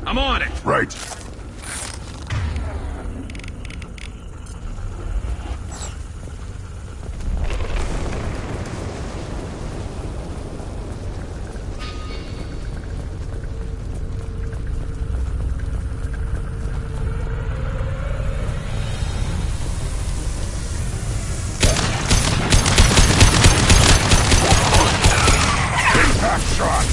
I'm on it! Right. Impact shot!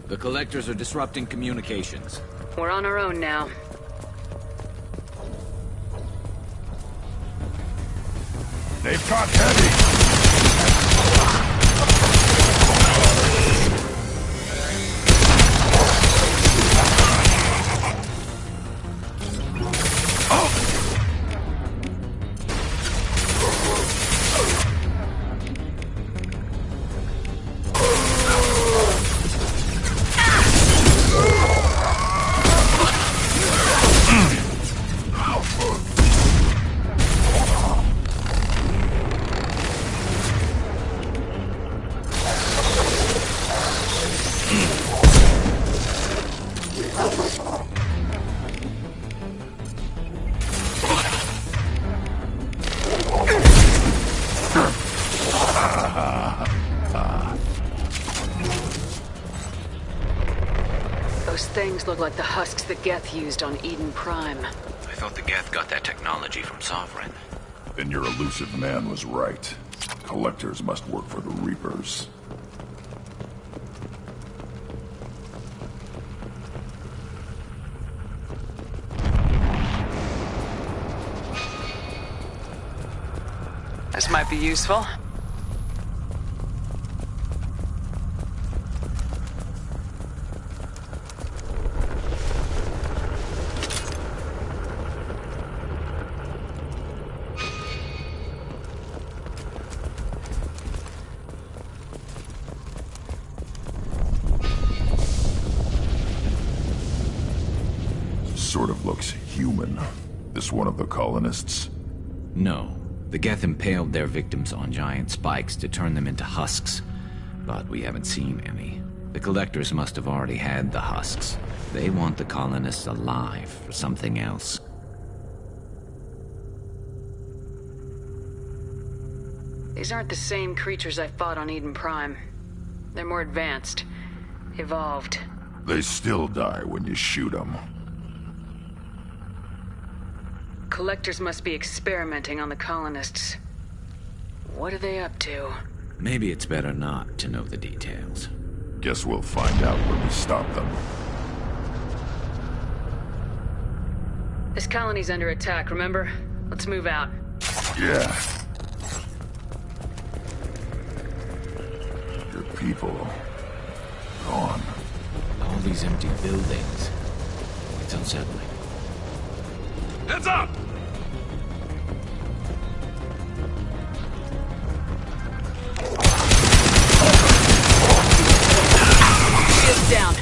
The collectors are disrupting communications. We're on our own now. They've got heavy! Those things look like the husks that Geth used on Eden Prime. I thought the Geth got that technology from Sovereign. Then your elusive man was right. Collectors must work for the Reapers. This might be useful. human. This one of the colonists? No. The Geth impaled their victims on giant spikes to turn them into husks. But we haven't seen any. The Collectors must have already had the husks. They want the colonists alive for something else. These aren't the same creatures I fought on Eden Prime. They're more advanced. Evolved. They still die when you shoot them. Collectors must be experimenting on the colonists. What are they up to? Maybe it's better not to know the details. Guess we'll find out when we stop them. This colony's under attack, remember? Let's move out. Yeah. Your people... gone. All these empty buildings. It's unsettling. Heads up! Shields down.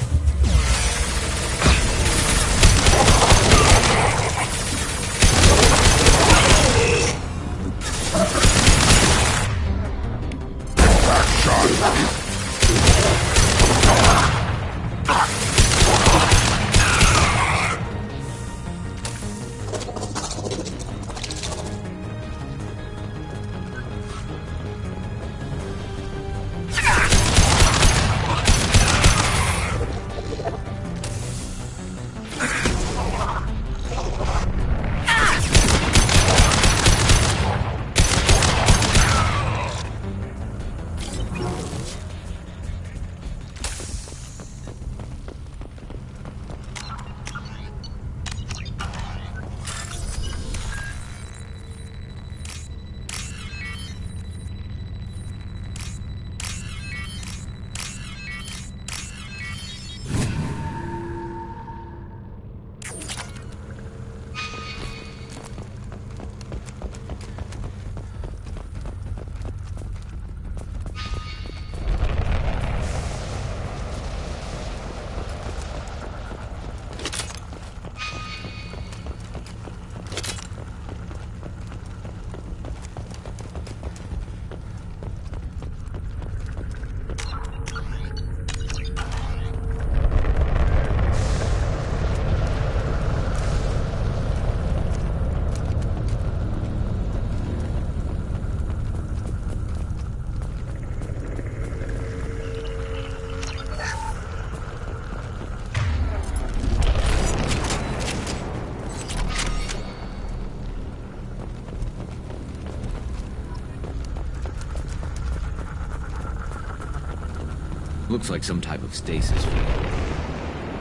Looks like some type of stasis field.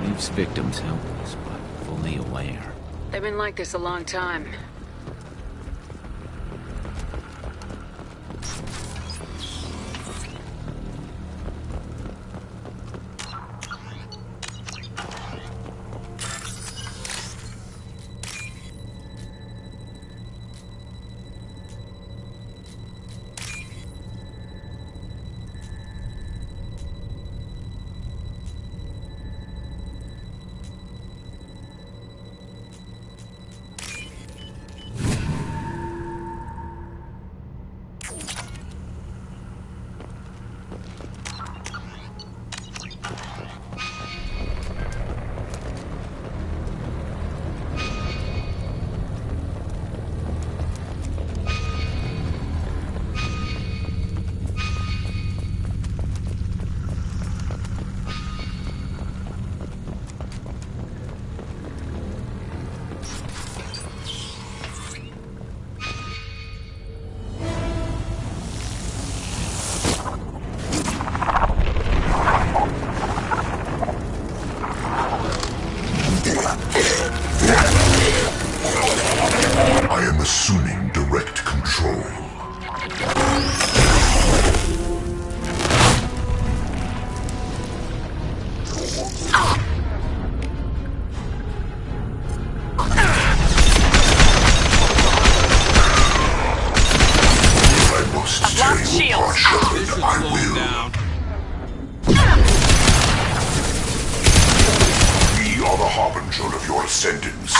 Leaves victims helpless, but fully aware. They've been like this a long time. I am assuming direct control. I must tell you, Part Shepard, I will. We are the harbinger of your ascendance.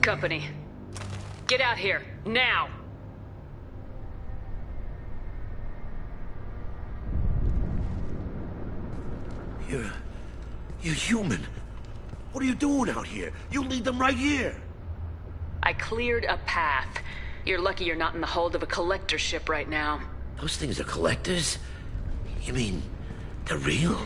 Company. Get out here, now! You're human. What are you doing out here? You lead them right here. I cleared a path. You're lucky you're not in the hold of a collector ship right now. Those things are collectors? You mean, they're real?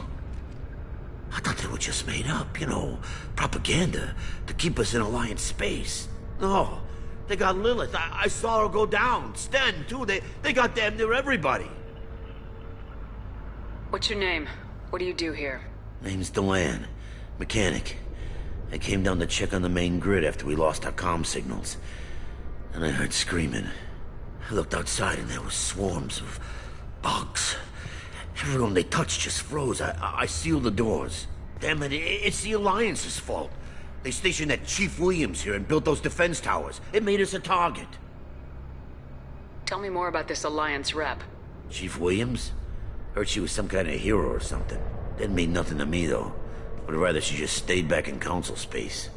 I thought they were just made up, you know, propaganda to keep us in Alliance space. No, they got Lilith. I saw her go down. Sten, too. They got damn near everybody. What's your name? What do you do here? Name's Delan. Mechanic. I came down to check on the main grid after we lost our comm signals. And I heard screaming. I looked outside and there were swarms of bugs. Everyone they touched just froze. I sealed the doors. Damn it, it's the Alliance's fault. They stationed that Chief Williams here and built those defense towers. It made us a target. Tell me more about this Alliance rep. Chief Williams? Heard she was some kind of hero or something. Didn't mean nothing to me, though. Would rather she just stayed back in Council space.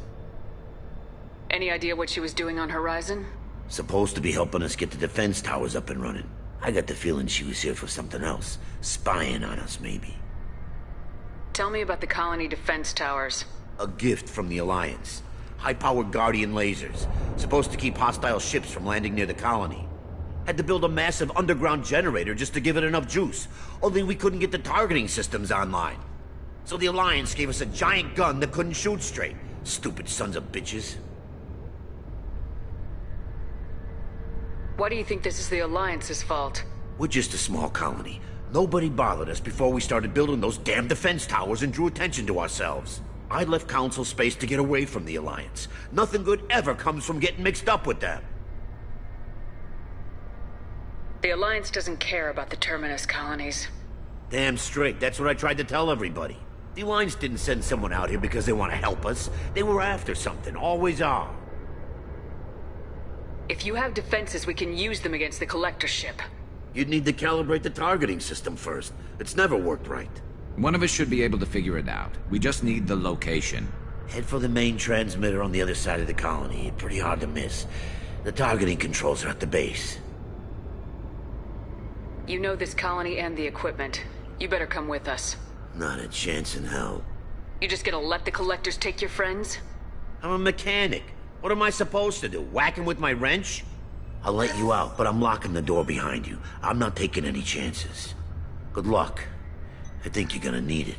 Any idea what she was doing on Horizon? Supposed to be helping us get the defense towers up and running. I got the feeling she was here for something else. Spying on us, maybe. Tell me about the colony defense towers. A gift from the Alliance. High-powered Guardian lasers. Supposed to keep hostile ships from landing near the colony. Had to build a massive underground generator just to give it enough juice. Only we couldn't get the targeting systems online. So the Alliance gave us a giant gun that couldn't shoot straight. Stupid sons of bitches. Why do you think this is the Alliance's fault? We're just a small colony. Nobody bothered us before we started building those damn defense towers and drew attention to ourselves. I left Council space to get away from the Alliance. Nothing good ever comes from getting mixed up with them. The Alliance doesn't care about the Terminus colonies. Damn straight. That's what I tried to tell everybody. The Alliance didn't send someone out here because they want to help us. They were after something. Always are. If you have defenses, we can use them against the collector ship. You'd need to calibrate the targeting system first. It's never worked right. One of us should be able to figure it out. We just need the location. Head for the main transmitter on the other side of the colony. Pretty hard to miss. The targeting controls are at the base. You know this colony and the equipment. You better come with us. Not a chance in hell. You just gonna let the collectors take your friends? I'm a mechanic. What am I supposed to do? Whack him with my wrench? I'll let you out, but I'm locking the door behind you. I'm not taking any chances. Good luck. I think you're gonna need it.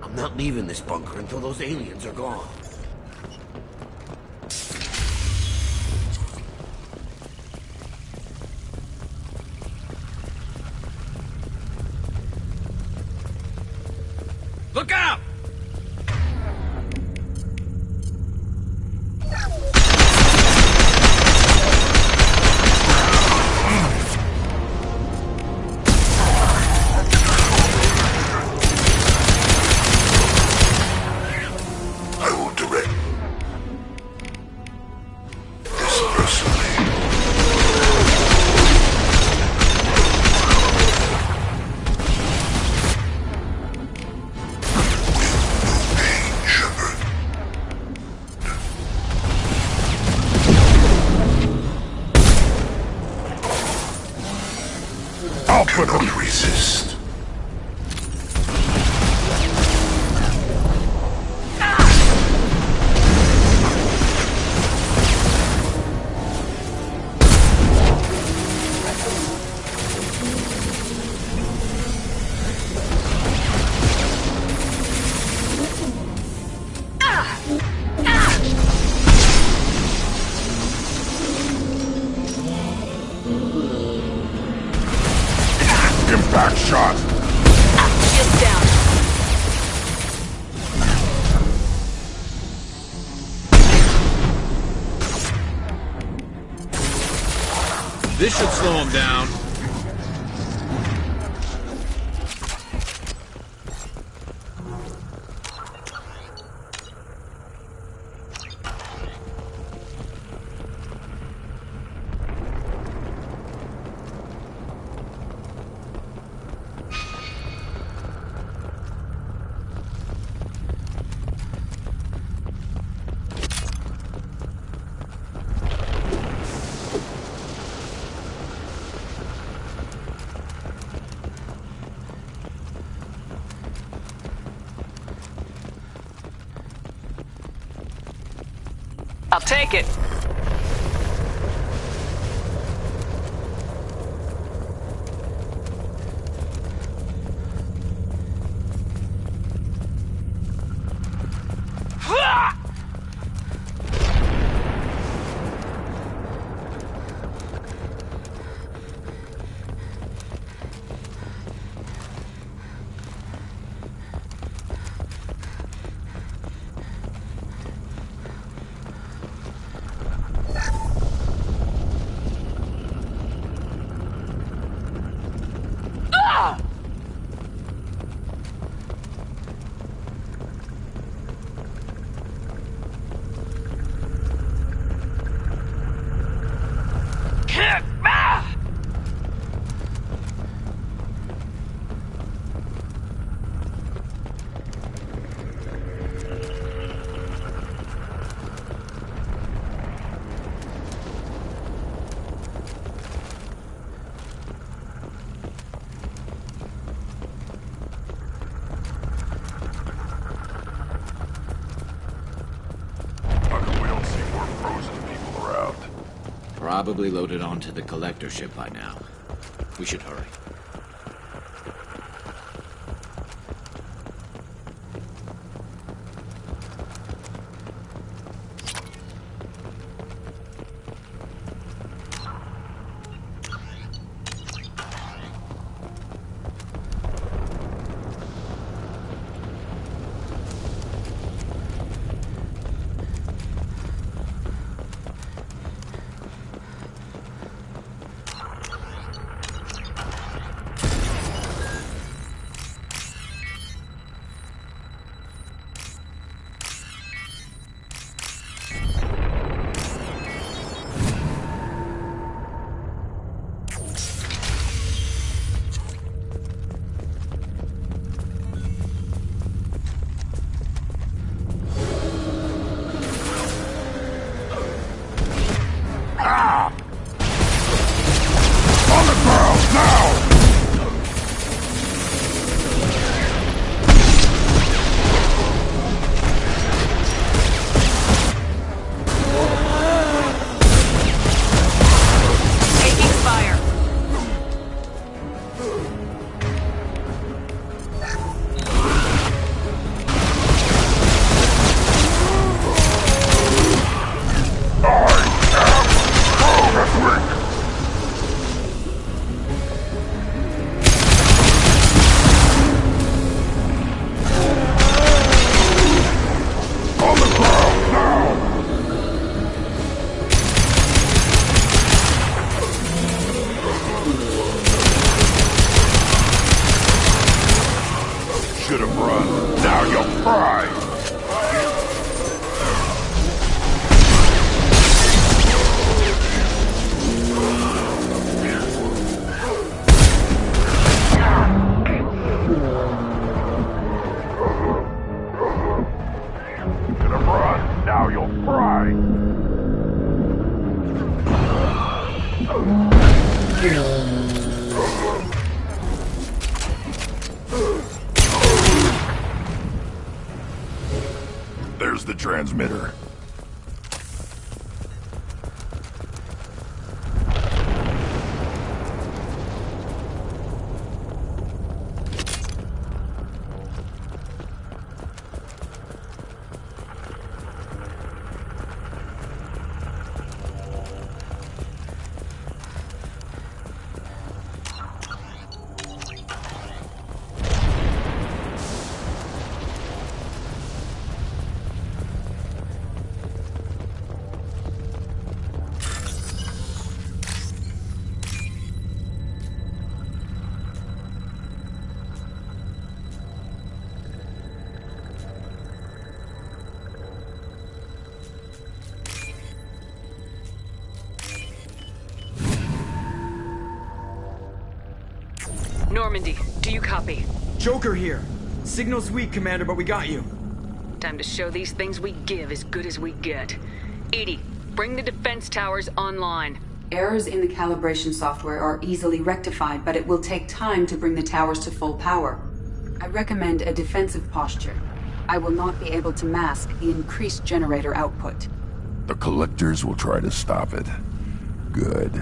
I'm not leaving this bunker until those aliens are gone. Look out! I will direct this personally. With no pain, Shepard. I cannot resist. Impact shot. Shields down. This should slow him down. I'll take it. Probably loaded onto the collector ship by now. We should hurry. Should have run. Now you'll cry! Should have run. Now you'll cry! There's the transmitter. Normandy, do you copy? Joker here. Signal's weak, Commander, but we got you. Time to show these things we give as good as we get. Edie, bring the defense towers online. Errors in the calibration software are easily rectified, but it will take time to bring the towers to full power. I recommend a defensive posture. I will not be able to mask the increased generator output. The Collectors will try to stop it. Good.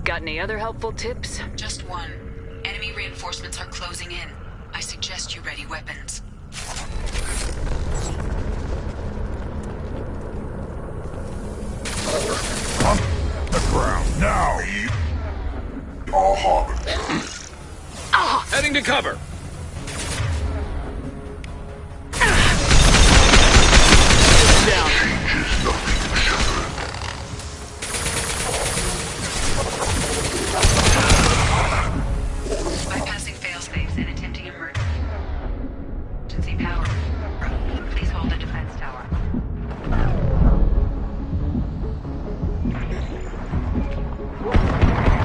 Got any other helpful tips? Just one. Enemy reinforcements are closing in. I suggest you ready weapons. On the ground, now! Heading to cover. Bypassing failsafes and attempting emergency power. Please hold the defense tower.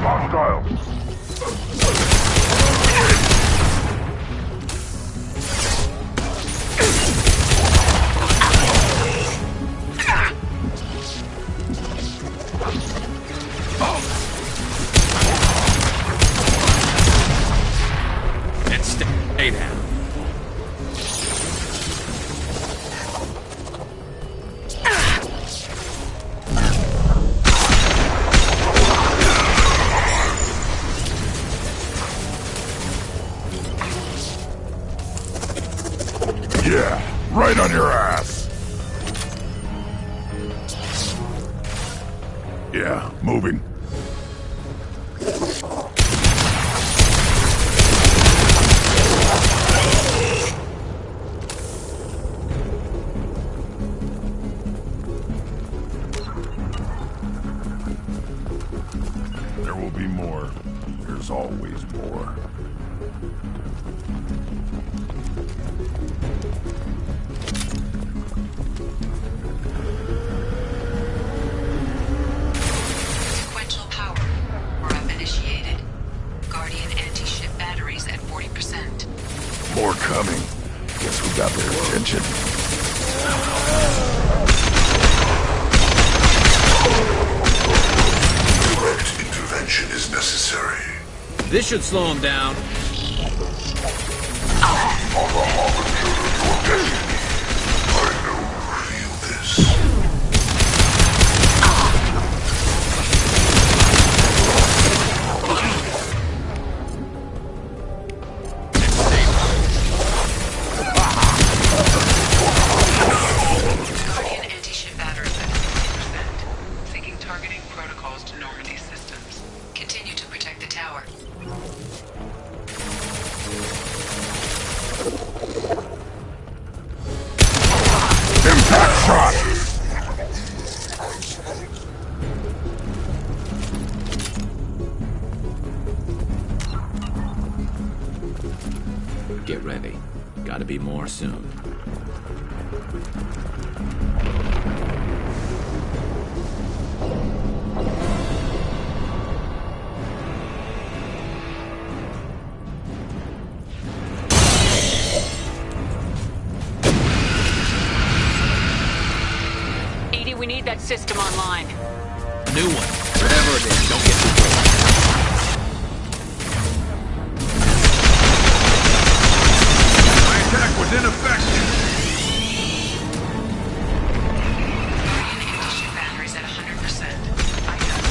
Hostile! And stay down. Yeah, right on your ass! Yeah, moving. There will be more. There's always more. Sequential power. We're initiated. Guardian anti-ship batteries at 40%. More coming. Guess we got their attention. Direct intervention is necessary. This should slow him down. Feel this. Guardian anti-ship batteries at 40%. Syncing targeting protocols to Normandy systems. Continue to protect the tower. Impact shot! Get ready. Gotta be more soon. Edie, we need that system online. New one. Whatever it is, don't get too close. My attack was ineffective! Guardian anti-ship batteries at 100%. I got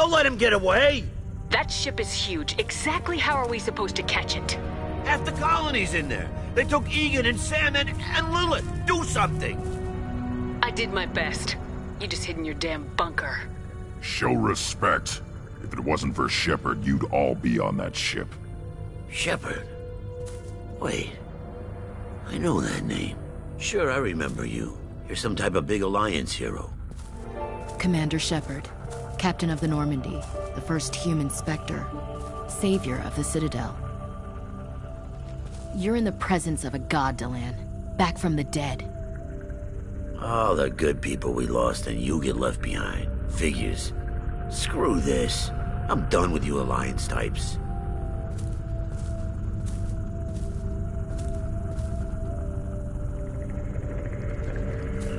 Don't let him get away! That ship is huge. Exactly how are we supposed to catch it? Half the colony's in there. They took Egan and Sam and Lilith. Do something! I did my best. You just hid in your damn bunker. Show respect. If it wasn't for Shepard, you'd all be on that ship. Shepard? Wait. I know that name. Sure, I remember you. You're some type of big Alliance hero. Commander Shepard, Captain of the Normandy, the first human Spectre, savior of the Citadel. You're in the presence of a god, Delan, back from the dead. All the good people we lost and you get left behind. Figures. Screw this. I'm done with you Alliance types.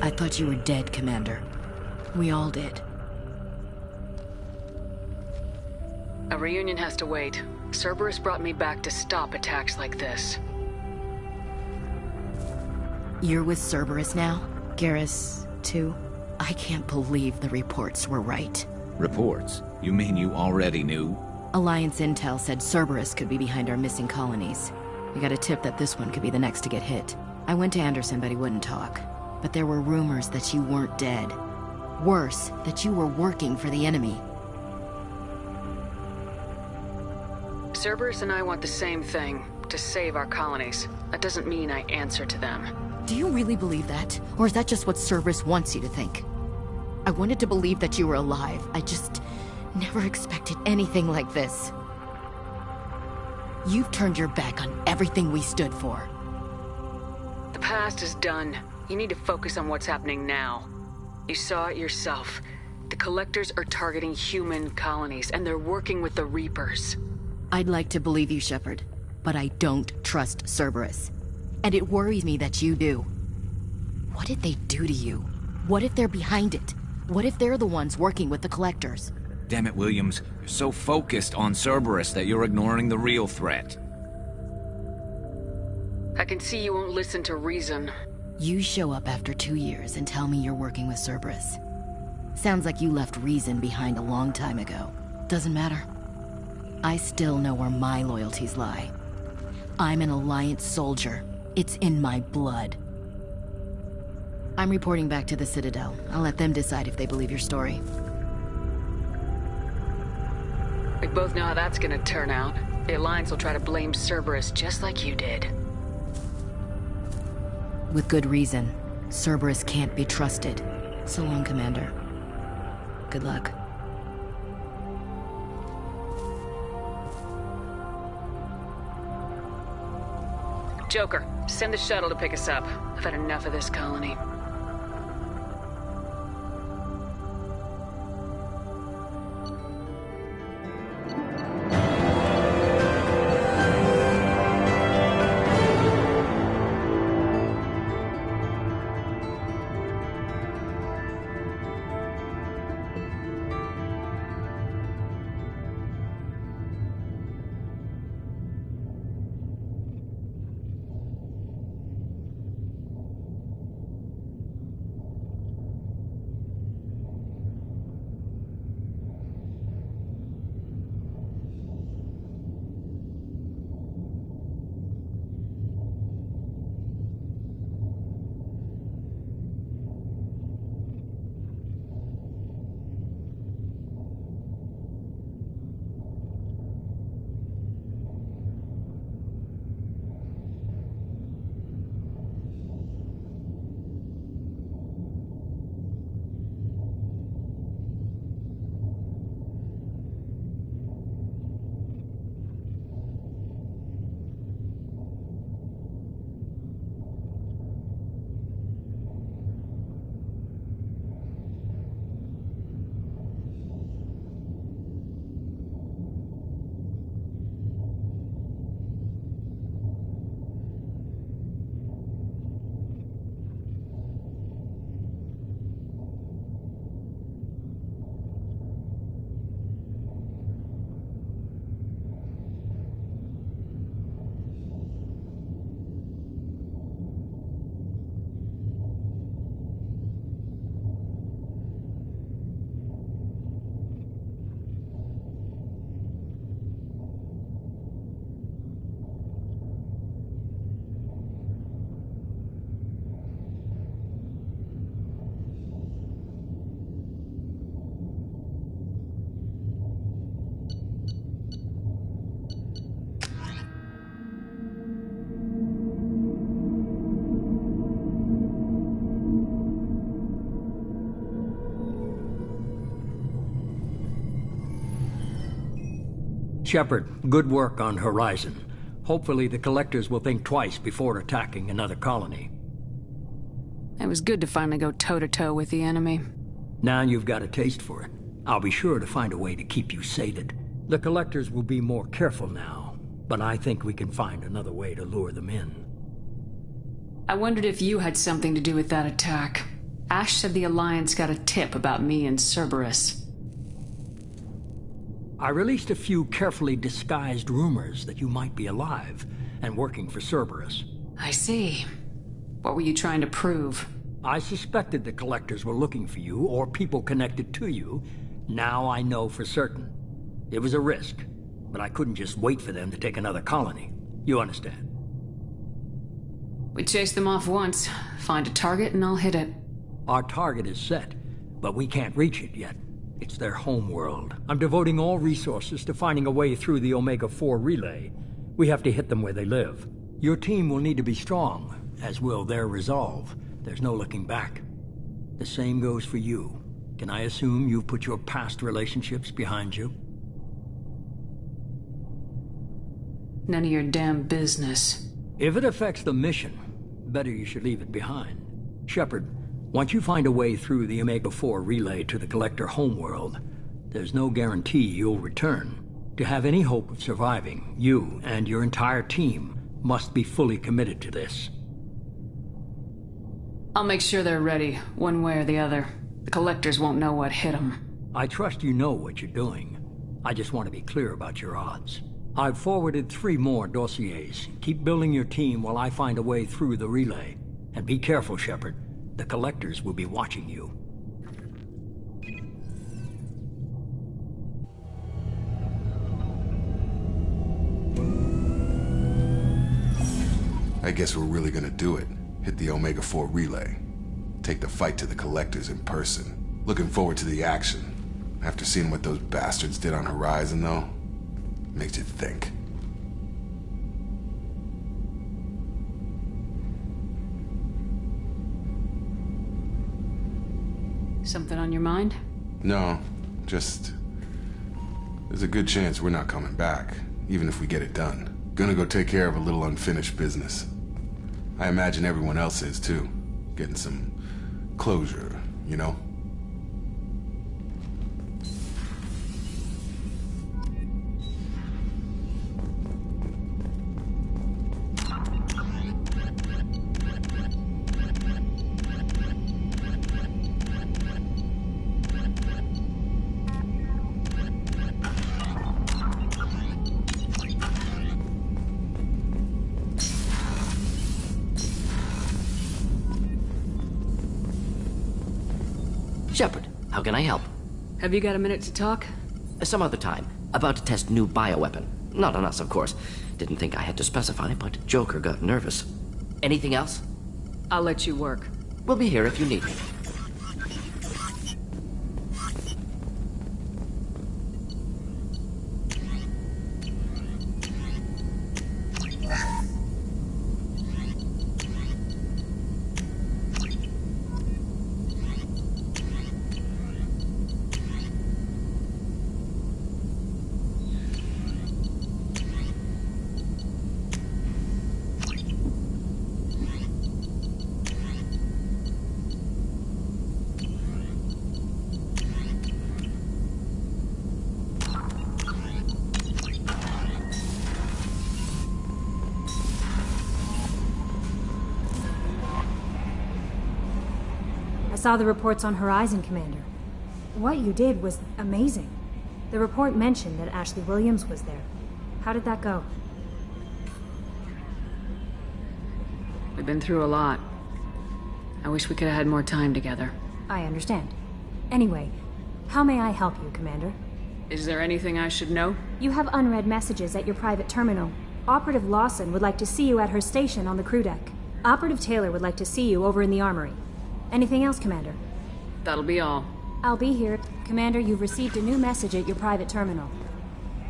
I thought you were dead, Commander. We all did. A reunion has to wait. Cerberus brought me back to stop attacks like this. You're with Cerberus now? Garrus, too? I can't believe the reports were right. Reports? You mean you already knew? Alliance intel said Cerberus could be behind our missing colonies. We got a tip that this one could be the next to get hit. I went to Anderson, but he wouldn't talk. But there were rumors that you weren't dead. Worse, that you were working for the enemy. Cerberus and I want the same thing, to save our colonies. That doesn't mean I answer to them. Do you really believe that? Or is that just what Cerberus wants you to think? I wanted to believe that you were alive. I just never expected anything like this. You've turned your back on everything we stood for. The past is done. You need to focus on what's happening now. You saw it yourself. The Collectors are targeting human colonies, and they're working with the Reapers. I'd like to believe you, Shepard, but I don't trust Cerberus. And it worries me that you do. What did they do to you? What if they're behind it? What if they're the ones working with the Collectors? Damn it, Williams. You're so focused on Cerberus that you're ignoring the real threat. I can see you won't listen to reason. You show up after 2 years and tell me you're working with Cerberus. Sounds like you left reason behind a long time ago. Doesn't matter. I still know where my loyalties lie. I'm an Alliance soldier. It's in my blood. I'm reporting back to the Citadel. I'll let them decide if they believe your story. We both know how that's gonna turn out. The Alliance will try to blame Cerberus just like you did. With good reason. Cerberus can't be trusted. So long, Commander. Good luck. Joker, send the shuttle to pick us up. I've had enough of this colony. Shepard, good work on Horizon. Hopefully the Collectors will think twice before attacking another colony. It was good to finally go toe-to-toe with the enemy. Now you've got a taste for it. I'll be sure to find a way to keep you sated. The Collectors will be more careful now, but I think we can find another way to lure them in. I wondered if you had something to do with that attack. Ash said the Alliance got a tip about me and Cerberus. I released a few carefully disguised rumors that you might be alive and working for Cerberus. I see. What were you trying to prove? I suspected the Collectors were looking for you or people connected to you. Now I know for certain. It was a risk, but I couldn't just wait for them to take another colony. You understand? We chase them off once, find a target and I'll hit it. Our target is set, but we can't reach it yet. It's their home world. I'm devoting all resources to finding a way through the Omega-4 relay. We have to hit them where they live. Your team will need to be strong, as will their resolve. There's no looking back. The same goes for you. Can I assume you've put your past relationships behind you? None of your damn business. If it affects the mission, better you should leave it behind. Shepard, once you find a way through the Omega-4 relay to the Collector homeworld, there's no guarantee you'll return. To have any hope of surviving, you and your entire team must be fully committed to this. I'll make sure they're ready, one way or the other. The Collectors won't know what hit them. I trust you know what you're doing. I just want to be clear about your odds. I've forwarded 3 more dossiers. Keep building your team while I find a way through the relay. And be careful, Shepard. The Collectors will be watching you. I guess we're really gonna do it. Hit the Omega-4 relay. Take the fight to the Collectors in person. Looking forward to the action. After seeing what those bastards did on Horizon, though, makes you think. Something on your mind? No, just... there's a good chance we're not coming back, even if we get it done. Gonna go take care of a little unfinished business. I imagine everyone else is, too. Getting some closure, you know? Shepard, how can I help? Have you got a minute to talk? Some other time. About to test new bioweapon. Not on us, of course. Didn't think I had to specify, but Joker got nervous. Anything else? I'll let you work. We'll be here if you need me. I saw the reports on Horizon, Commander. What you did was amazing. The report mentioned that Ashley Williams was there. How did that go? We've been through a lot. I wish we could have had more time together. I understand. Anyway, how may I help you, Commander? Is there anything I should know? You have unread messages at your private terminal. Operative Lawson would like to see you at her station on the crew deck. Operative Taylor would like to see you over in the armory. Anything else, Commander? That'll be all. I'll be here. Commander, you've received a new message at your private terminal.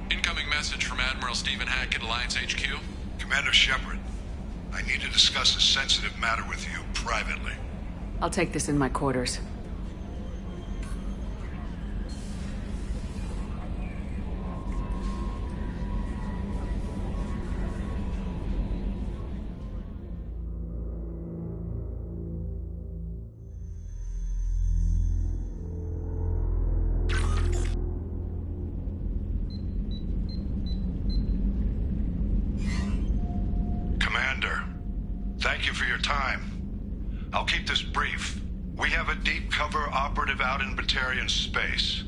Incoming message from Admiral Stephen Hackett, Alliance HQ. Commander Shepard, I need to discuss a sensitive matter with you privately. I'll take this in my quarters. Thank you for your time. I'll keep this brief. We have a deep cover operative out in Batarian space.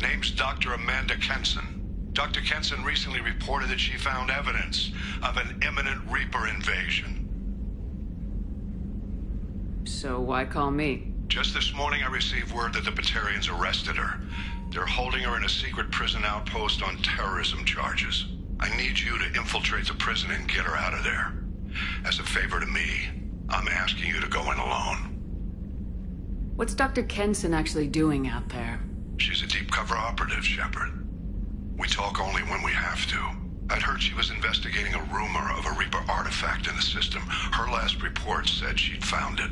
Name's Dr. Amanda Kenson. Dr. Kenson recently reported that she found evidence of an imminent Reaper invasion. So why call me? Just this morning I received word that the Batarians arrested her. They're holding her in a secret prison outpost on terrorism charges. I need you to infiltrate the prison and get her out of there. As a favor to me, I'm asking you to go in alone. What's Dr. Kenson actually doing out there? She's a deep cover operative, Shepard. We talk only when we have to. I'd heard she was investigating a rumor of a Reaper artifact in the system. Her last report said she'd found it.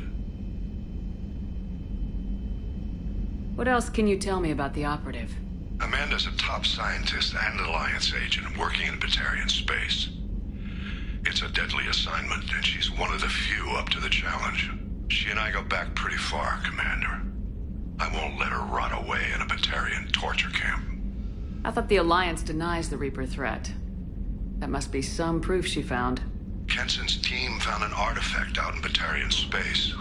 What else can you tell me about the operative? Amanda's a top scientist and Alliance agent working in Batarian space. It's a deadly assignment, and she's one of the few up to the challenge. She and I go back pretty far, Commander. I won't let her rot away in a Batarian torture camp. I thought the Alliance denies the Reaper threat. That must be some proof she found. Kenson's team found an artifact out in Batarian space.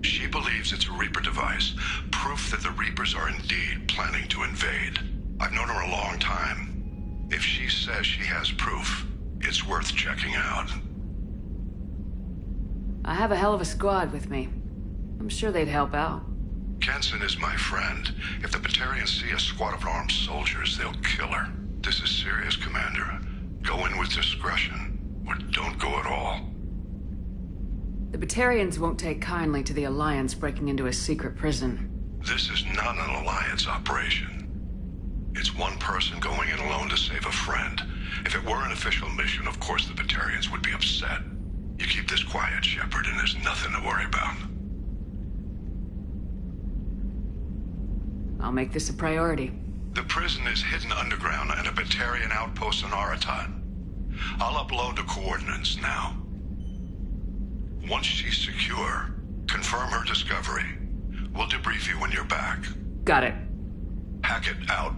She believes it's a Reaper device, proof that the Reapers are indeed planning to invade. I've known her a long time. If she says she has proof, it's worth checking out. I have a hell of a squad with me. I'm sure they'd help out. Kenson is my friend. If the Batarians see a squad of armed soldiers, they'll kill her. This is serious, Commander. Go in with discretion, or don't go at all. The Batarians won't take kindly to the Alliance breaking into a secret prison. This is not an Alliance operation. It's one person going in alone to save a friend. If it were an official mission, of course the Batarians would be upset. You keep this quiet, Shepard, and there's nothing to worry about. I'll make this a priority. The prison is hidden underground at a Batarian outpost on Aratat. I'll upload the coordinates now. Once she's secure, confirm her discovery. We'll debrief you when you're back. Got it. Hackett out.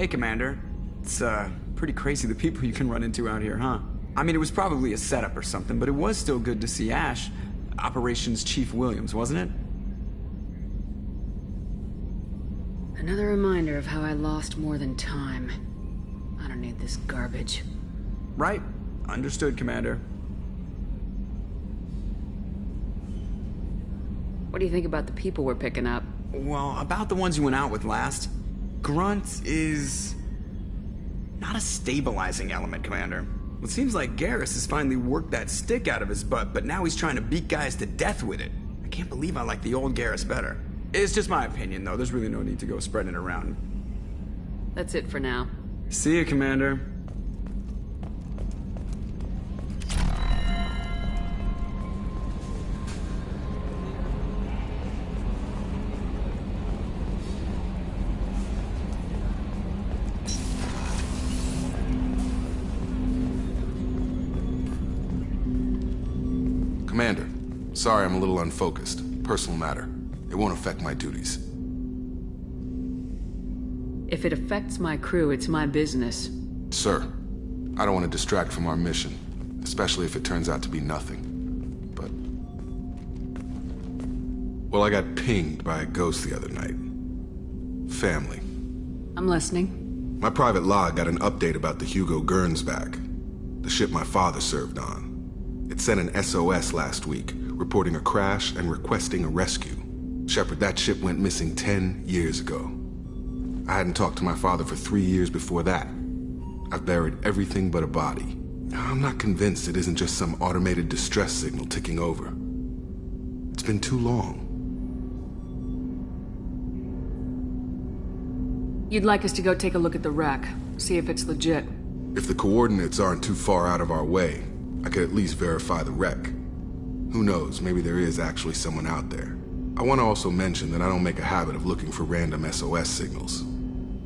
Hey, Commander. It's, pretty crazy the people you can run into out here, huh? I mean, it was probably a setup or something, but it was still good to see Ash. Operations Chief Williams, wasn't it? Another reminder of how I lost more than time. I don't need this garbage. Right. Understood, Commander. What do you think about the people we're picking up? Well, about the ones you went out with last. Grunt is not a stabilizing element, Commander. It seems like Garrus has finally worked that stick out of his butt, but now he's trying to beat guys to death with it. I can't believe I like the old Garrus better. It's just my opinion, though. There's really no need to go spreading it around. That's it for now. See you, Commander. Commander, sorry I'm a little unfocused. Personal matter. It won't affect my duties. If it affects my crew, it's my business. Sir, I don't want to distract from our mission, especially if it turns out to be nothing. But... well, I got pinged by a ghost the other night. Family. I'm listening. My private log got an update about the Hugo Gernsback, the ship my father served on. It sent an SOS last week, reporting a crash and requesting a rescue. Shepard, that ship went missing 10 years ago. I hadn't talked to my father for 3 years before that. I've buried everything but a body. I'm not convinced it isn't just some automated distress signal ticking over. It's been too long. You'd like us to go take a look at the wreck, see if it's legit. If the coordinates aren't too far out of our way, I could at least verify the wreck. Who knows, maybe there is actually someone out there. I want to also mention that I don't make a habit of looking for random SOS signals.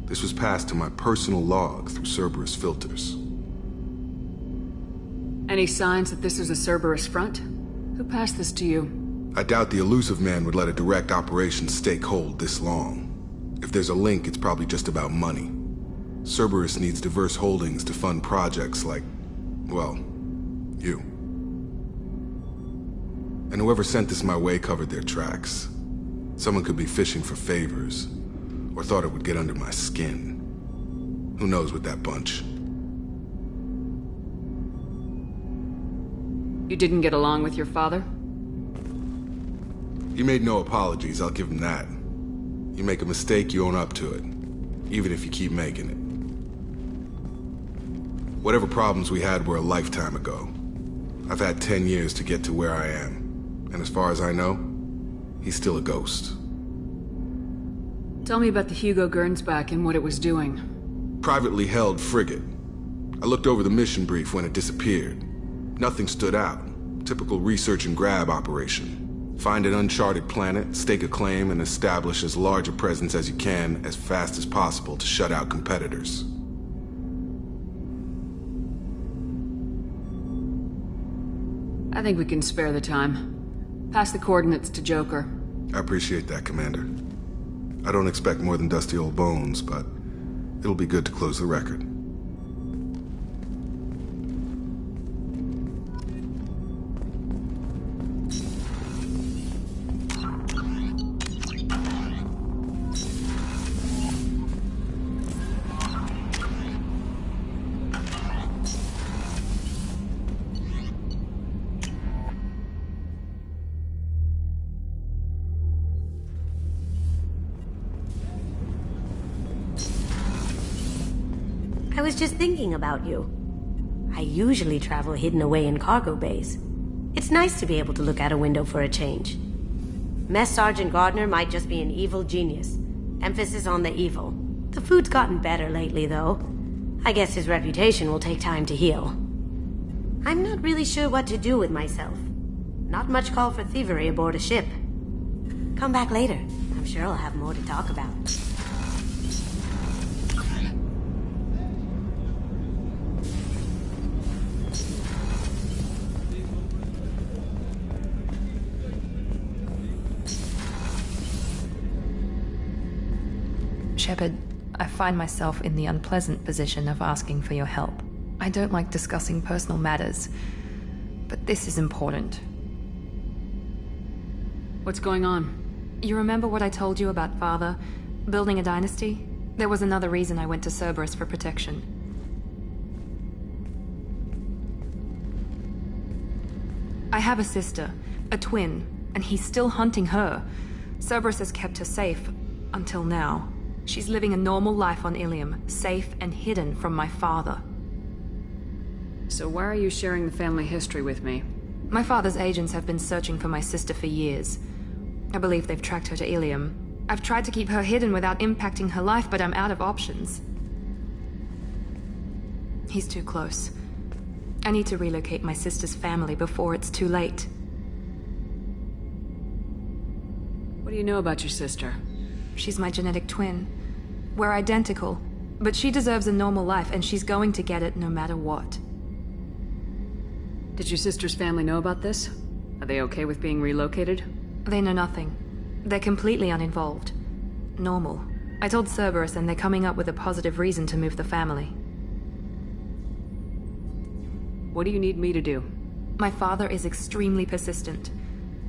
This was passed to my personal log through Cerberus filters. Any signs that this is a Cerberus front? Who passed this to you? I doubt the elusive man would let a direct operations stake hold this long. If there's a link, it's probably just about money. Cerberus needs diverse holdings to fund projects like, well, you. And whoever sent this my way covered their tracks. Someone could be fishing for favors, or thought it would get under my skin. Who knows with that bunch? You didn't get along with your father? He made no apologies, I'll give him that. You make a mistake, you own up to it. Even if you keep making it. Whatever problems we had were a lifetime ago. I've had 10 years to get to where I am. And as far as I know, he's still a ghost. Tell me about the Hugo Gernsback and what it was doing. Privately held frigate. I looked over the mission brief when it disappeared. Nothing stood out. Typical research and grab operation. Find an uncharted planet, stake a claim, and establish as large a presence as you can as fast as possible to shut out competitors. I think we can spare the time. Pass the coordinates to Joker. I appreciate that, Commander. I don't expect more than dusty old bones, but it'll be good to close the record. I was just thinking about you. I usually travel hidden away in cargo bays. It's nice to be able to look out a window for a change. Mess Sergeant Gardner might just be an evil genius. Emphasis on the evil. The food's gotten better lately, though. I guess his reputation will take time to heal. I'm not really sure what to do with myself. Not much call for thievery aboard a ship. Come back later. I'm sure I'll have more to talk about. Shepard, I find myself in the unpleasant position of asking for your help. I don't like discussing personal matters, but this is important. What's going on? You remember what I told you about Father? Building a dynasty? There was another reason I went to Cerberus for protection. I have a sister, a twin, and he's still hunting her. Cerberus has kept her safe, until now. She's living a normal life on Ilium, safe and hidden from my father. So why are you sharing the family history with me? My father's agents have been searching for my sister for years. I believe they've tracked her to Ilium. I've tried to keep her hidden without impacting her life, but I'm out of options. He's too close. I need to relocate my sister's family before it's too late. What do you know about your sister? She's my genetic twin. We're identical, but she deserves a normal life, and she's going to get it no matter what. Did your sister's family know about this? Are they okay with being relocated? They know nothing. They're completely uninvolved. Normal. I told Cerberus, and they're coming up with a positive reason to move the family. What do you need me to do? My father is extremely persistent.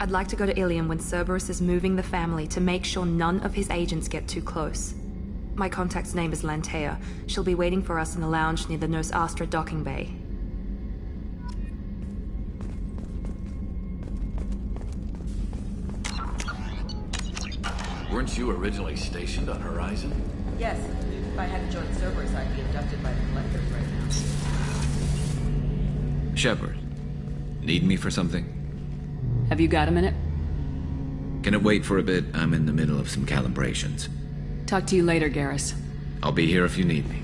I'd like to go to Ilium when Cerberus is moving the family to make sure none of his agents get too close. My contact's name is Lantea. She'll be waiting for us in the lounge near the Nos Astra docking bay. Weren't you originally stationed on Horizon? Yes. If I hadn't joined Cerberus, I'd be abducted by the Collectors right now. Shepard, need me for something? Have you got a minute? Can it wait for a bit? I'm in the middle of some calibrations. Talk to you later, Garrus. I'll be here if you need me.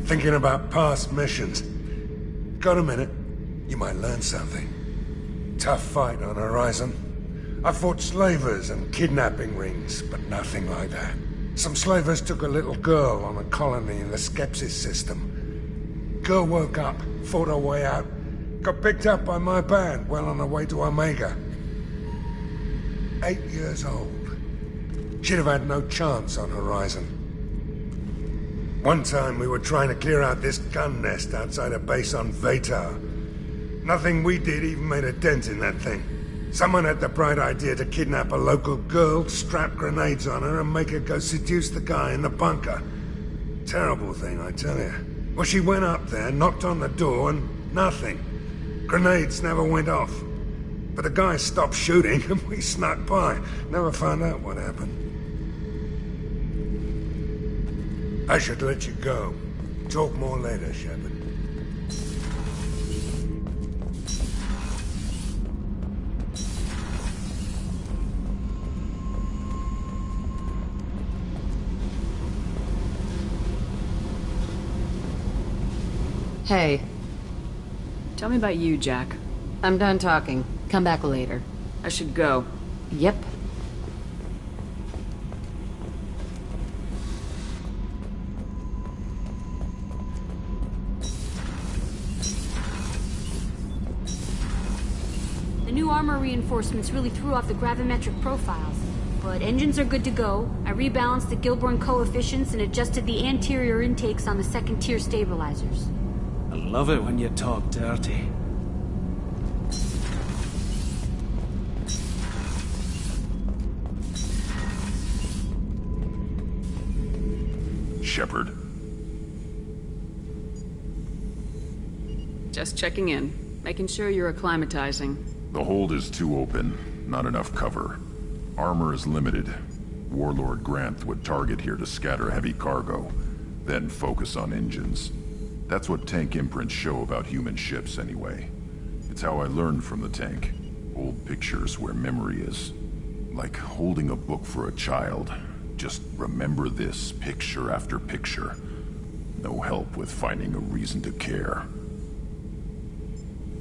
Thinking about past missions. Got a minute? You might learn something. Tough fight on Horizon. I fought slavers and kidnapping rings, but nothing like that. Some slavers took a little girl on a colony in the Skepsis system. Girl woke up, fought her way out, got picked up by my band well on her way to Omega. 8 years old. She'd have had no chance on Horizon. One time we were trying to clear out this gun nest outside a base on Vatar. Nothing we did even made a dent in that thing. Someone had the bright idea to kidnap a local girl, strap grenades on her, and make her go seduce the guy in the bunker. Terrible thing, I tell you. Well, she went up there, knocked on the door, and nothing. Grenades never went off. But the guy stopped shooting, and we snuck by. Never found out what happened. I should let you go. Talk more later, Shepard. Hey. Tell me about you, Jack. I'm done talking. Come back later. I should go. Yep. The new armor reinforcements really threw off the gravimetric profiles. But engines are good to go. I rebalanced the Gilborn coefficients and adjusted the anterior intakes on the second-tier stabilizers. I love it when you talk dirty. Shepard. Just checking in. Making sure you're acclimatizing. The hold is too open. Not enough cover. Armor is limited. Warlord Granth would target here to scatter heavy cargo, then focus on engines. That's what tank imprints show about human ships, anyway. It's how I learned from the tank. Old pictures where memory is. Like holding a book for a child. Just remember this, picture after picture. No help with finding a reason to care.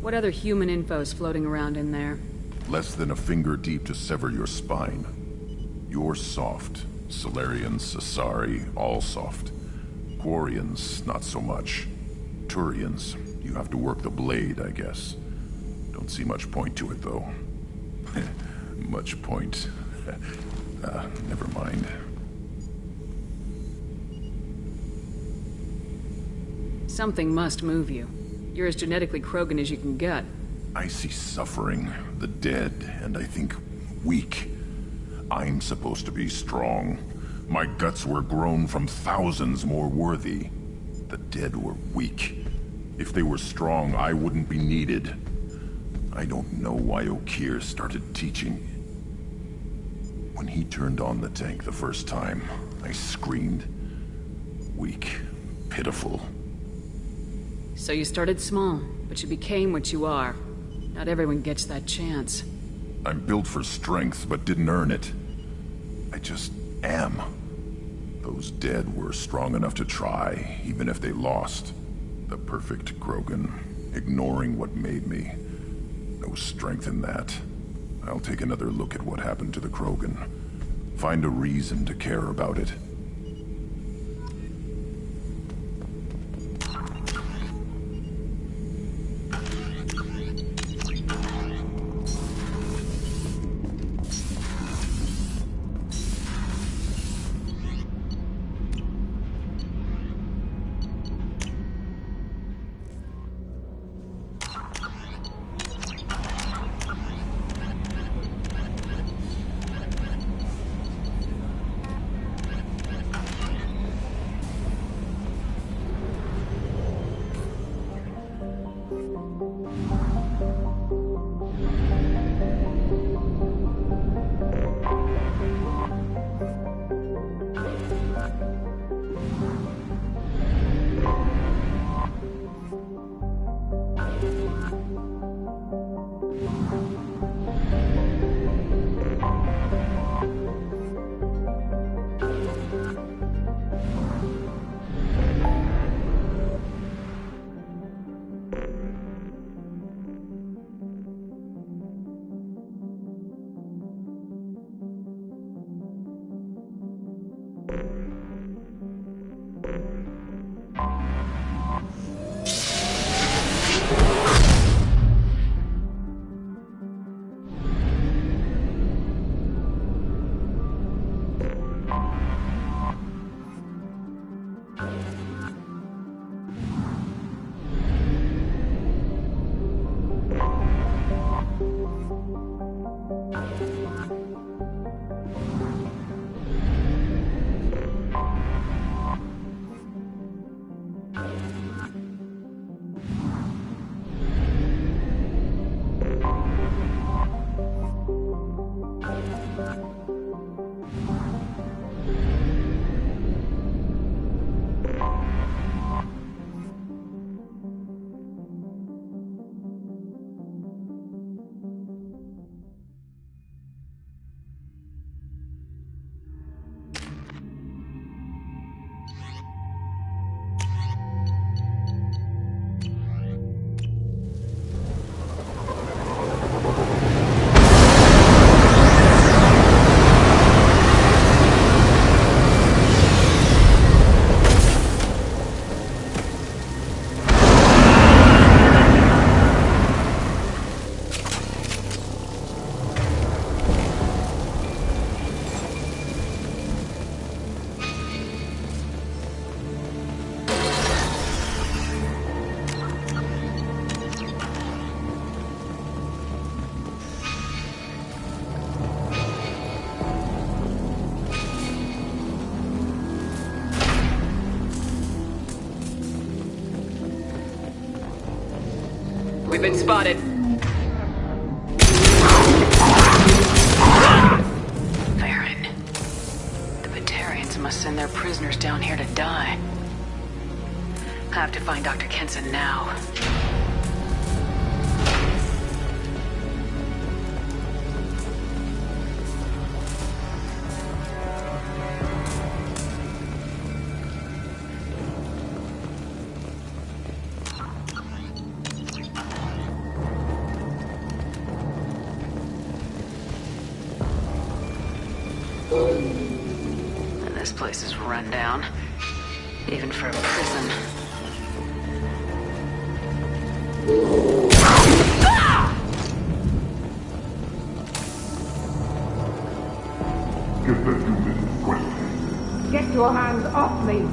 What other human info's floating around in there? Less than a finger deep to sever your spine. You're soft. Solarians, Asari, all soft. Quarians, not so much. Turians, you have to work the blade, I guess. Don't see much point to it, though. Much point. Never mind. Something must move you. You're as genetically Krogan as you can get. I see suffering, the dead, and I think weak. I'm supposed to be strong. My guts were grown from thousands more worthy. The dead were weak. If they were strong, I wouldn't be needed. I don't know why Okeer started teaching. When he turned on the tank the first time, I screamed. Weak, pitiful. So you started small, but you became what you are. Not everyone gets that chance. I'm built for strength, but didn't earn it. I just am. Those dead were strong enough to try, even if they lost. The perfect Krogan, ignoring what made me. No strength in that. I'll take another look at what happened to the Krogan. Find a reason to care about it. We've been spotted. Farron. The Batarians must send their prisoners down here to die. I have to find Dr. Kenson now. This place is run down, even for a prison. Get the human question. Get your hands off me!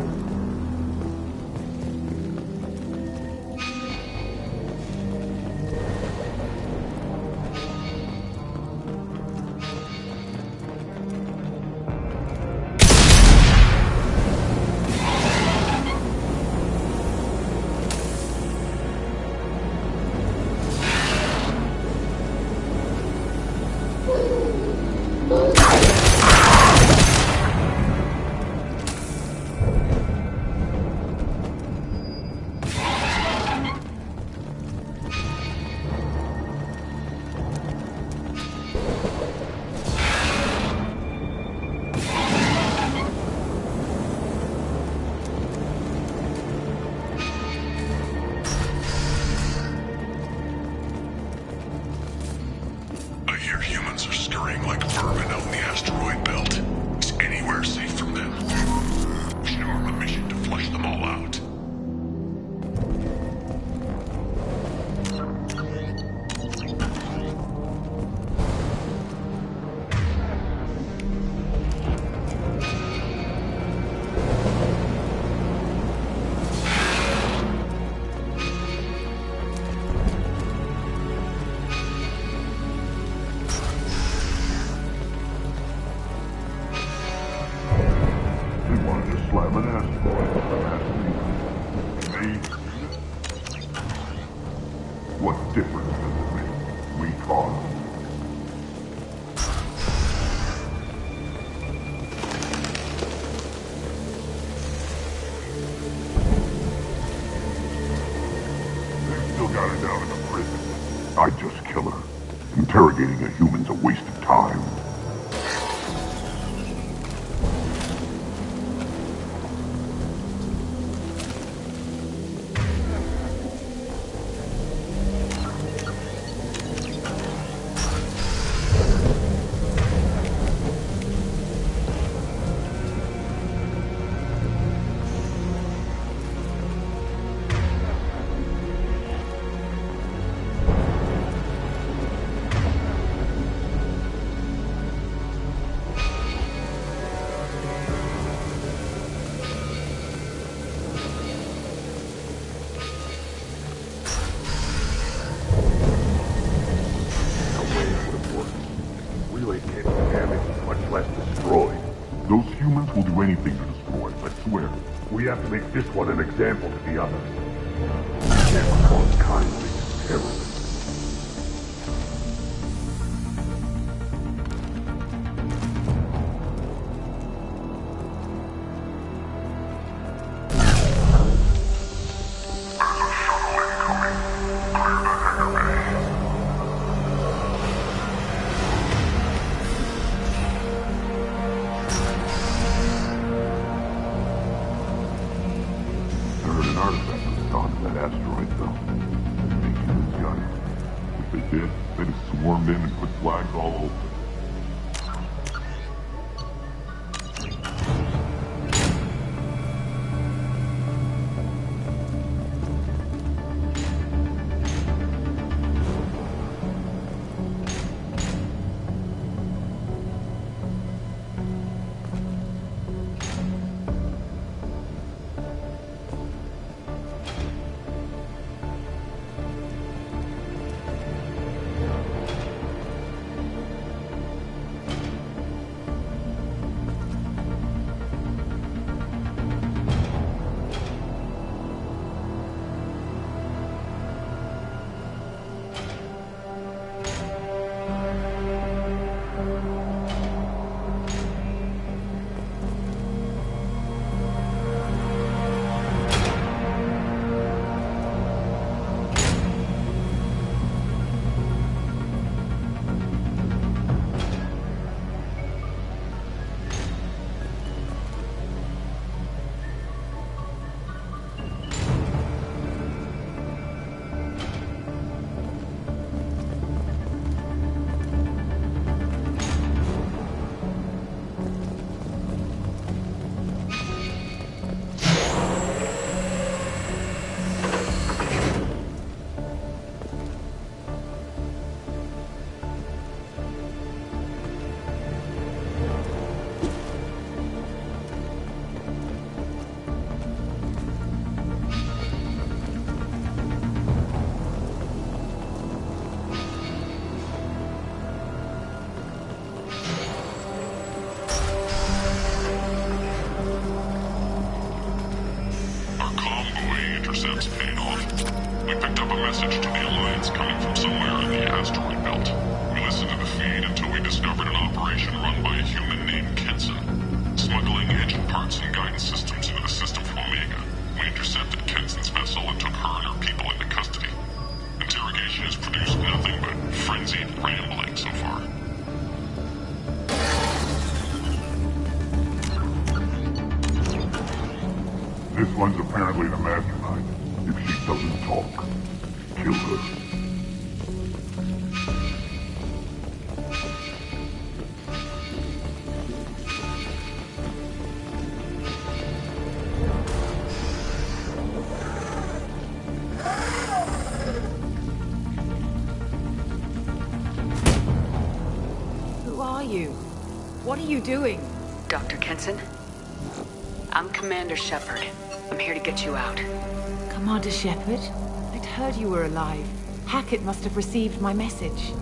I'd just kill her. Interrogating a human's a waste of time. Anything to destroy, I swear. We have to make this one an example to the others. Never cause kindly and terribly. one's apparently the mastermind. If she doesn't talk, kill her. Who are you? What are you doing? Dr. Kenson? I'm Commander Shepard. I'm here to get you out. Commander Shepard? I'd heard you were alive. Hackett must have received my message.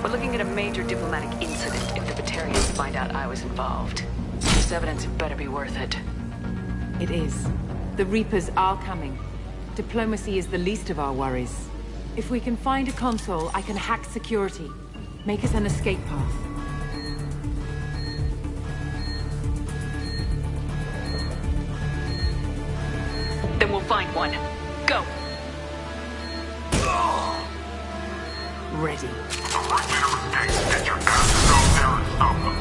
We're looking at a major diplomatic incident if the Batarians find out I was involved. This evidence better be worth it. It is. The Reapers are coming. Diplomacy is the least of our worries. If we can find a console, I can hack security. Make us an escape path. Then we'll find one. Go! Ready. Get your asses out there and stop them.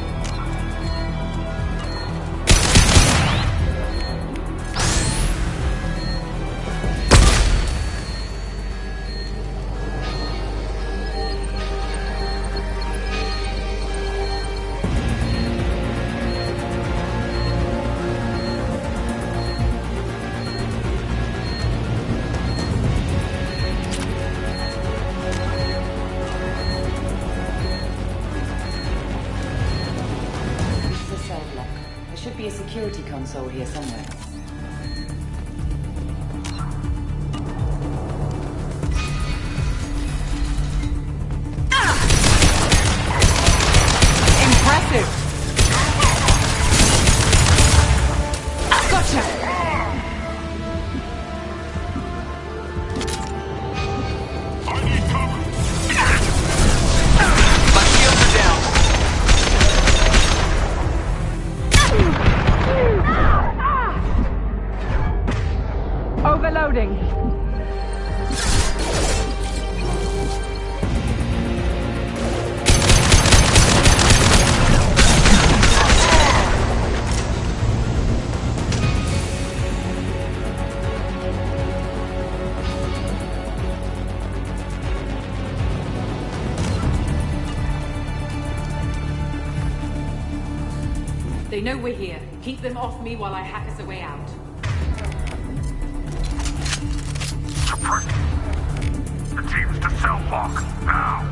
Security console here somewhere. Impressive! Gotcha! I need cover! My shields are down! Overloading. They know we're here. Keep them off me while I hack us a way out. The team's to cell block, now!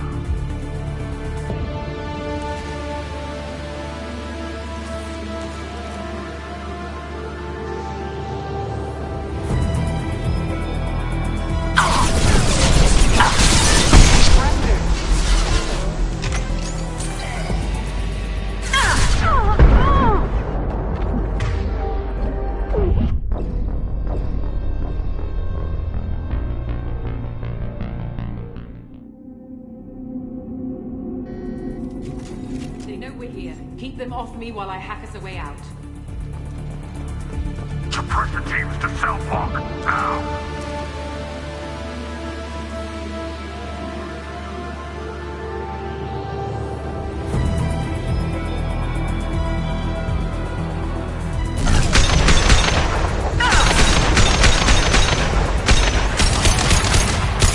Keep them off me while I hack us a way out. Suppress the teams to cell block, now!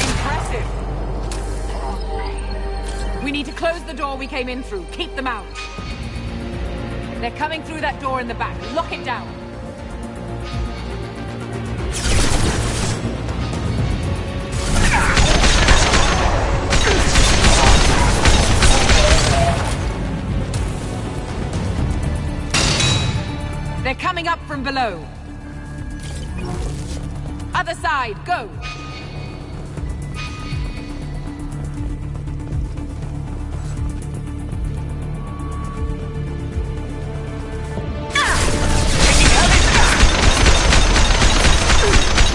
Impressive! We need to close the door we came in through. Keep them out. They're coming through that door in the back. Lock it down. They're coming up from below. Other side, go!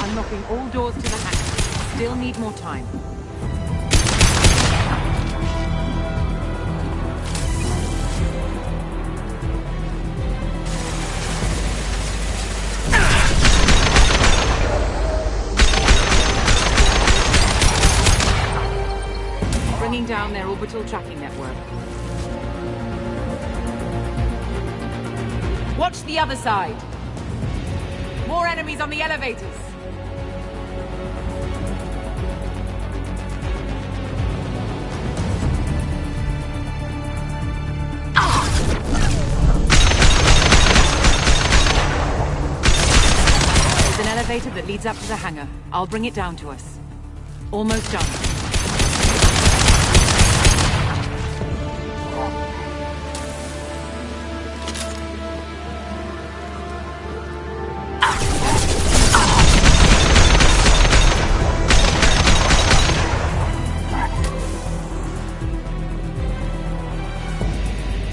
Unlocking all doors to the hatch. Still need more time. Bringing down their orbital tracking network. Watch the other side. More enemies on the elevators! There's an elevator that leads up to the hangar. I'll bring it down to us. Almost done.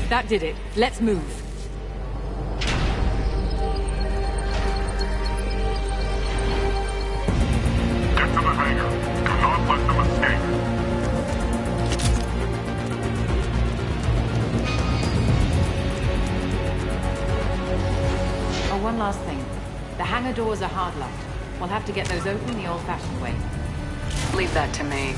That did it. Let's move. Get to the hangar. Do not let them escape. Oh, one last thing. The hangar doors are hard-locked. We'll have to get those open the old-fashioned way. Leave that to me.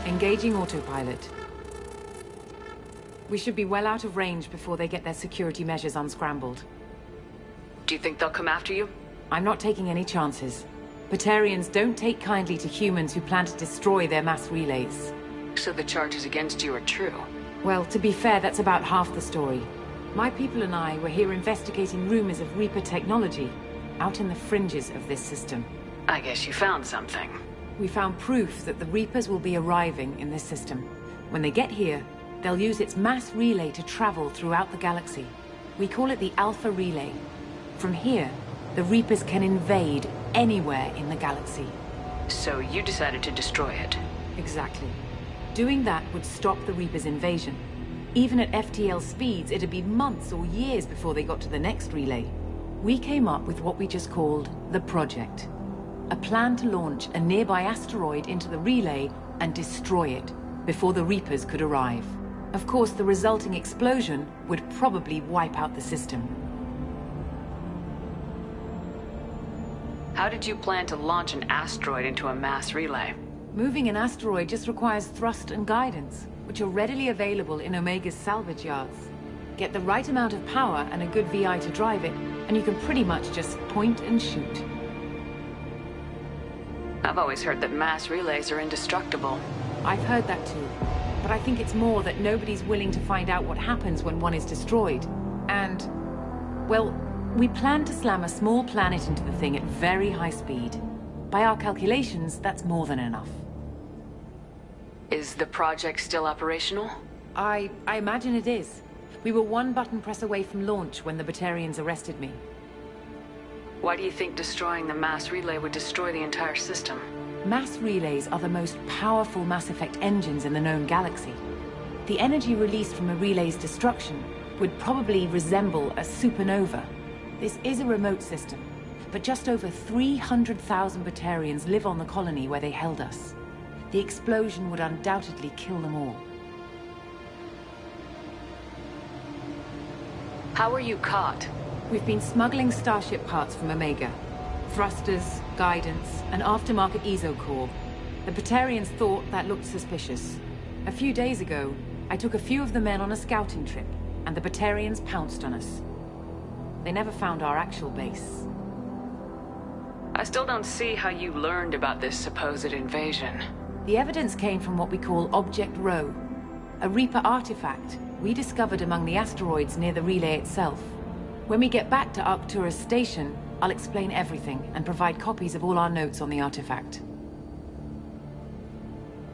Engaging autopilot. We should be well out of range before they get their security measures unscrambled. Do you think they'll come after you? I'm not taking any chances. Batarians don't take kindly to humans who plan to destroy their mass relays. So the charges against you are true? Well, to be fair, that's about half the story. My people and I were here investigating rumors of Reaper technology, out in the fringes of this system. I guess you found something. We found proof that the Reapers will be arriving in this system. When they get here, they'll use its mass relay to travel throughout the galaxy. We call it the Alpha Relay. From here, the Reapers can invade anywhere in the galaxy. So you decided to destroy it? Exactly. Doing that would stop the Reapers' invasion. Even at FTL speeds, it'd be months or years before they got to the next relay. We came up with what we just called the Project. A plan to launch a nearby asteroid into the relay and destroy it before the Reapers could arrive. Of course, the resulting explosion would probably wipe out the system. How did you plan to launch an asteroid into a mass relay? Moving an asteroid just requires thrust and guidance, which are readily available in Omega's salvage yards. Get the right amount of power and a good VI to drive it, and you can pretty much just point and shoot. I've always heard that mass relays are indestructible. I've heard that too. But I think it's more that nobody's willing to find out what happens when one is destroyed. And, well, we plan to slam a small planet into the thing at very high speed. By our calculations, that's more than enough. Is the project still operational? I imagine it is. We were one button press away from launch when the Batarians arrested me. Why do you think destroying the mass relay would destroy the entire system? Mass relays are the most powerful Mass Effect engines in the known galaxy. The energy released from a relay's destruction would probably resemble a supernova. This is a remote system, but just over 300,000 Batarians live on the colony where they held us. The explosion would undoubtedly kill them all. How were you caught? We've been smuggling Starship parts from Omega. Thrusters, guidance, and aftermarket ESO core. The Batarians thought that looked suspicious. A few days ago, I took a few of the men on a scouting trip, and the Batarians pounced on us. They never found our actual base. I still don't see how you learned about this supposed invasion. The evidence came from what we call Object Rho, a Reaper artifact we discovered among the asteroids near the relay itself. When we get back to Arcturus Station, I'll explain everything and provide copies of all our notes on the artifact.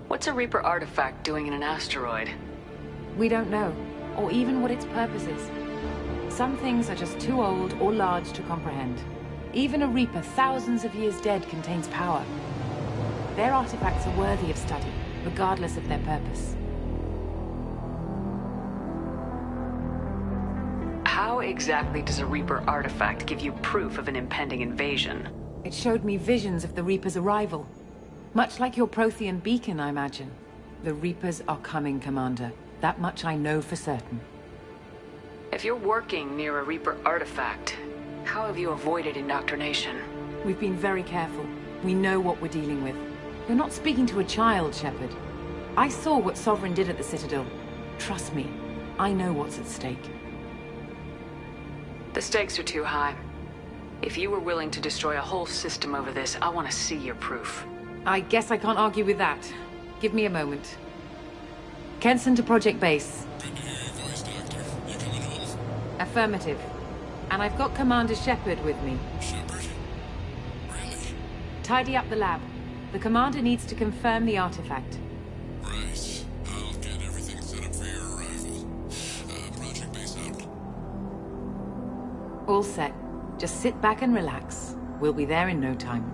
What's a Reaper artifact doing in an asteroid? We don't know, or even what its purpose is. Some things are just too old or large to comprehend. Even a Reaper thousands of years dead contains power. Their artifacts are worthy of study, regardless of their purpose. How exactly does a Reaper artifact give you proof of an impending invasion? It showed me visions of the Reaper's arrival. Much like your Prothean beacon, I imagine. The Reapers are coming, Commander. That much I know for certain. If you're working near a Reaper artifact, how have you avoided indoctrination? We've been very careful. We know what we're dealing with. You're not speaking to a child, Shepard. I saw what Sovereign did at the Citadel. Trust me, I know what's at stake. The stakes are too high. If you were willing to destroy a whole system over this, I want to see your proof. I guess I can't argue with that. Give me a moment. Kenson to Project Base. Good to hear your voice, Doctor. You coming home? Affirmative. And I've got Commander Shepard with me. Shepard? Really? Tidy up the lab. The Commander needs to confirm the artifact. Right. I'll get everything set up for your arrival. Project Base out. All set. Just sit back and relax. We'll be there in no time.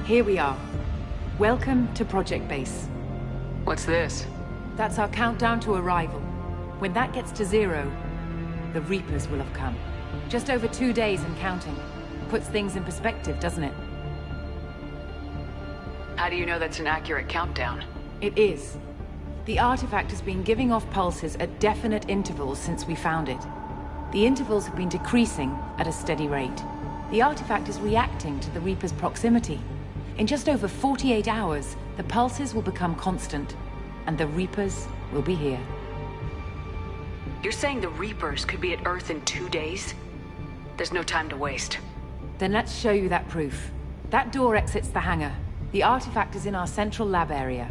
Here we are. Welcome to Project Base. What's this? That's our countdown to arrival. When that gets to 0, the Reapers will have come. Just over 2 days and counting. Puts things in perspective, doesn't it? How do you know that's an accurate countdown? It is. The artifact has been giving off pulses at definite intervals since we found it. The intervals have been decreasing at a steady rate. The artifact is reacting to the Reaper's proximity. In just over 48 hours, the pulses will become constant, and the Reapers will be here. You're saying the Reapers could be at Earth in 2 days? There's no time to waste. Then let's show you that proof. That door exits the hangar. The artifact is in our central lab area.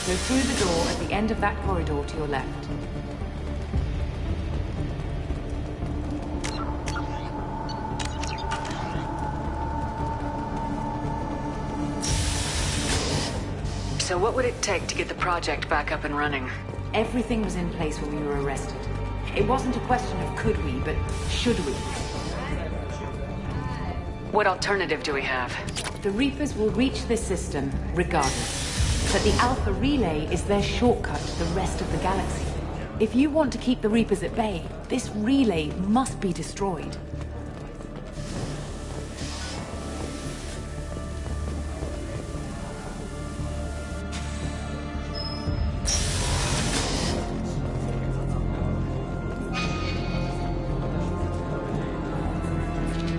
Go through the door at the end of that corridor to your left. So what would it take to get the project back up and running? Everything was in place when we were arrested. It wasn't a question of could we, but should we. What alternative do we have? The Reapers will reach this system, regardless. But the Alpha Relay is their shortcut to the rest of the galaxy. If you want to keep the Reapers at bay, this relay must be destroyed.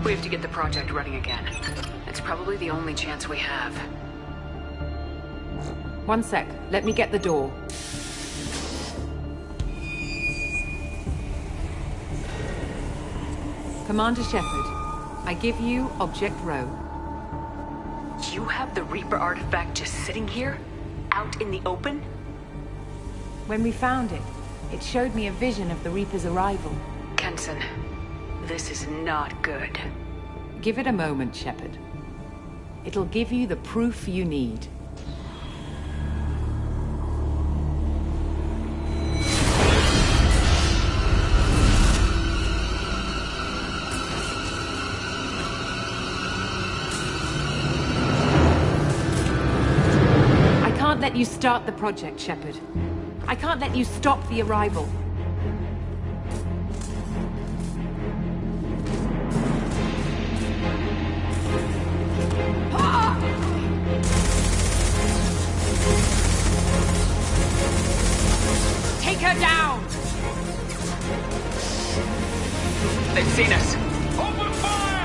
We have to get the project running again. It's probably the only chance we have. One sec. Let me get the door. Commander Shepard, I give you Object Rho. You have the Reaper artifact just sitting here? Out in the open? When we found it, it showed me a vision of the Reaper's arrival. Kenson, this is not good. Give it a moment, Shepard. It'll give you the proof you need. I can't let you start the project, Shepard. I can't let you stop the arrival. Take her down! They've seen us. Open fire!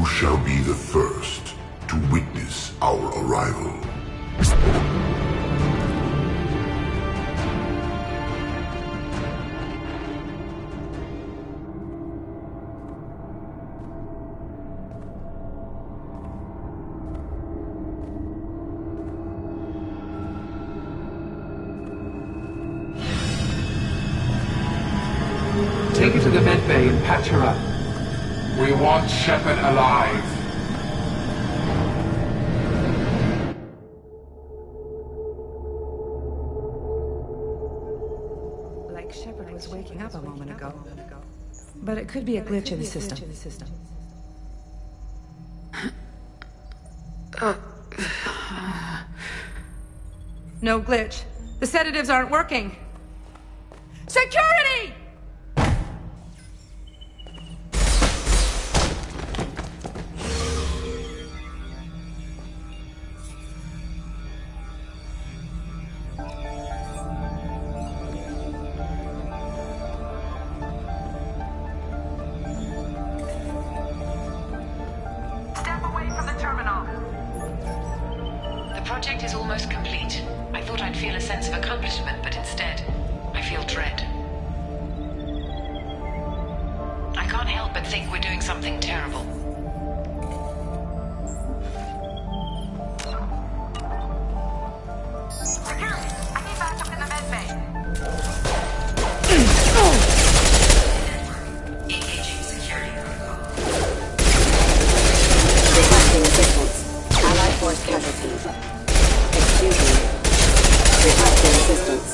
You shall be the first to witness our arrival. Take her to the med bay and patch her up. We want Shepard alive. Like Shepard was waking up a moment ago. But it could be a glitch in the system. No glitch. The sedatives aren't working. Security! Step away from the terminal. The project is almost complete. I thought I'd feel a sense of accomplishment, but instead, I feel dread. I can't help but think we're doing something terrible. Security, I need backup in the med bay. Engaging security protocol. Requesting assistance. Allied force casualties. Excuse me. Requesting assistance.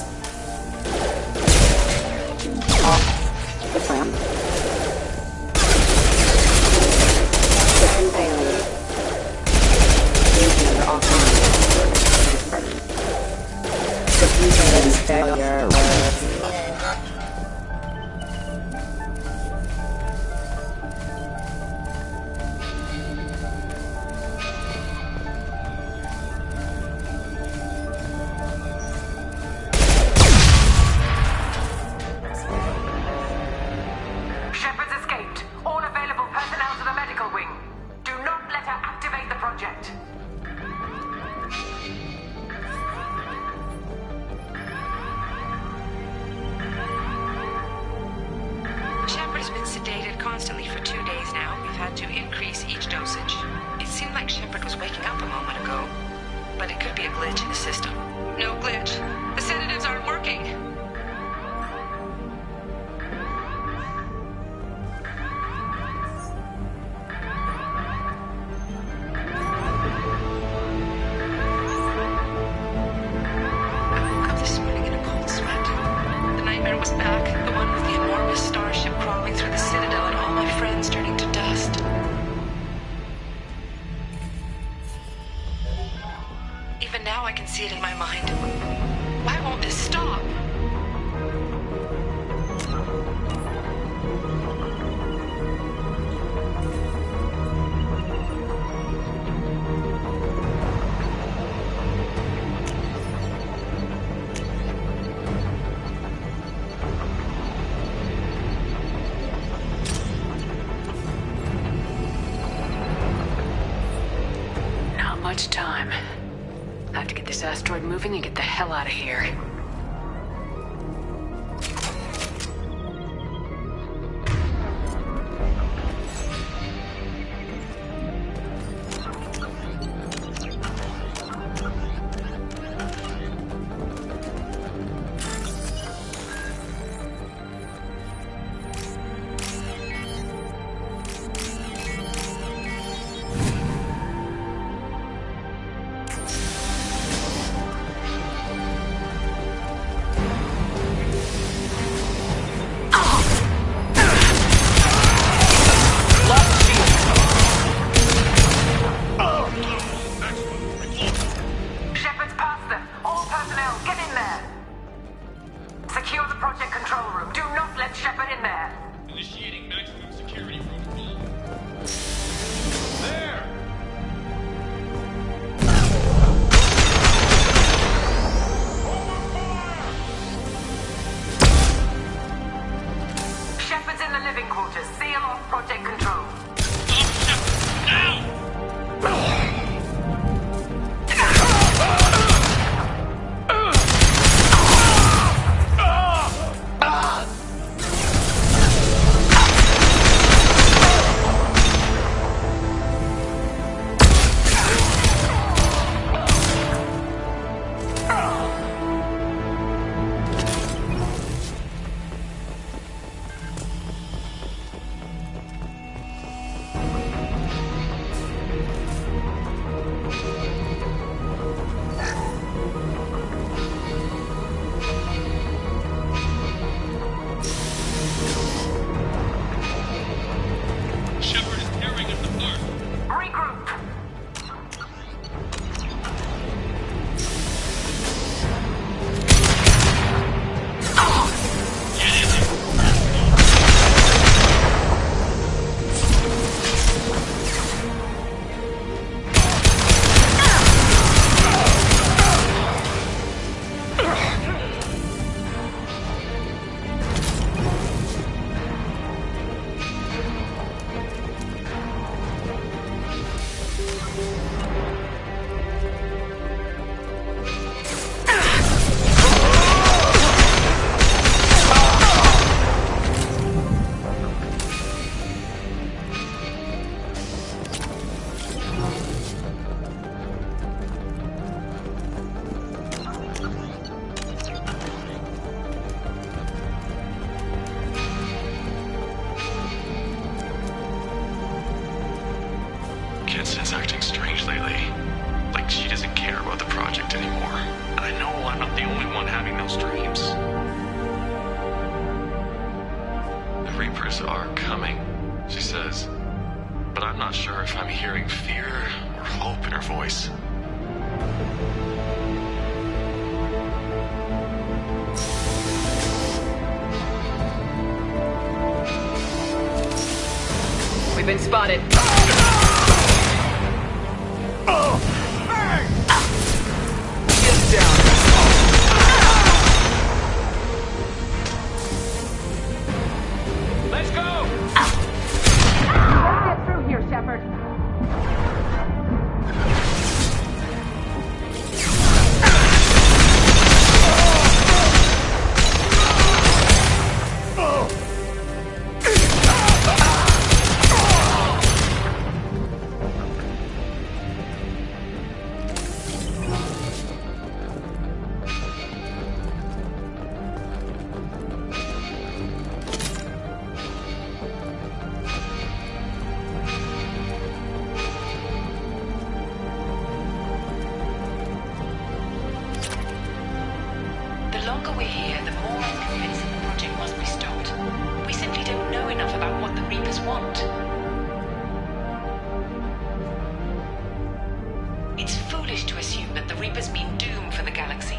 Off. The ramp. System failure. User offline. System failure. Shepard's escaped. All available personnel to the medical wing. Do not let her activate the project. Shepard has been sedated constantly for 2 days now. We've had to increase each dosage. It seemed like Shepard was waking up a moment ago, but it could be a glitch in the system. No glitch. The sedatives aren't working. I woke up this morning in a cold sweat. The nightmare was back, the one with the enormous starship crawling through the citadel and all my friends turning to dust. Even now I can see it in my mind. Why won't this stop? Not much time. I have to get this asteroid moving and get the hell out of here. Kenson's acting strange lately. Like she doesn't care about the project anymore. And I know I'm not the only one having those dreams. The Reapers are coming, she says. But I'm not sure if I'm hearing fear or hope in her voice. We've been spotted. Get down. Let's go! Get through here, Shepard. The longer we're here, the more I'm convinced that the project must be stopped. We simply don't know enough about what the Reapers want. It's foolish to assume that the Reapers mean doom for the galaxy.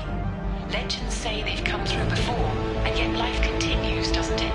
Legends say they've come through before, and yet life continues, doesn't it?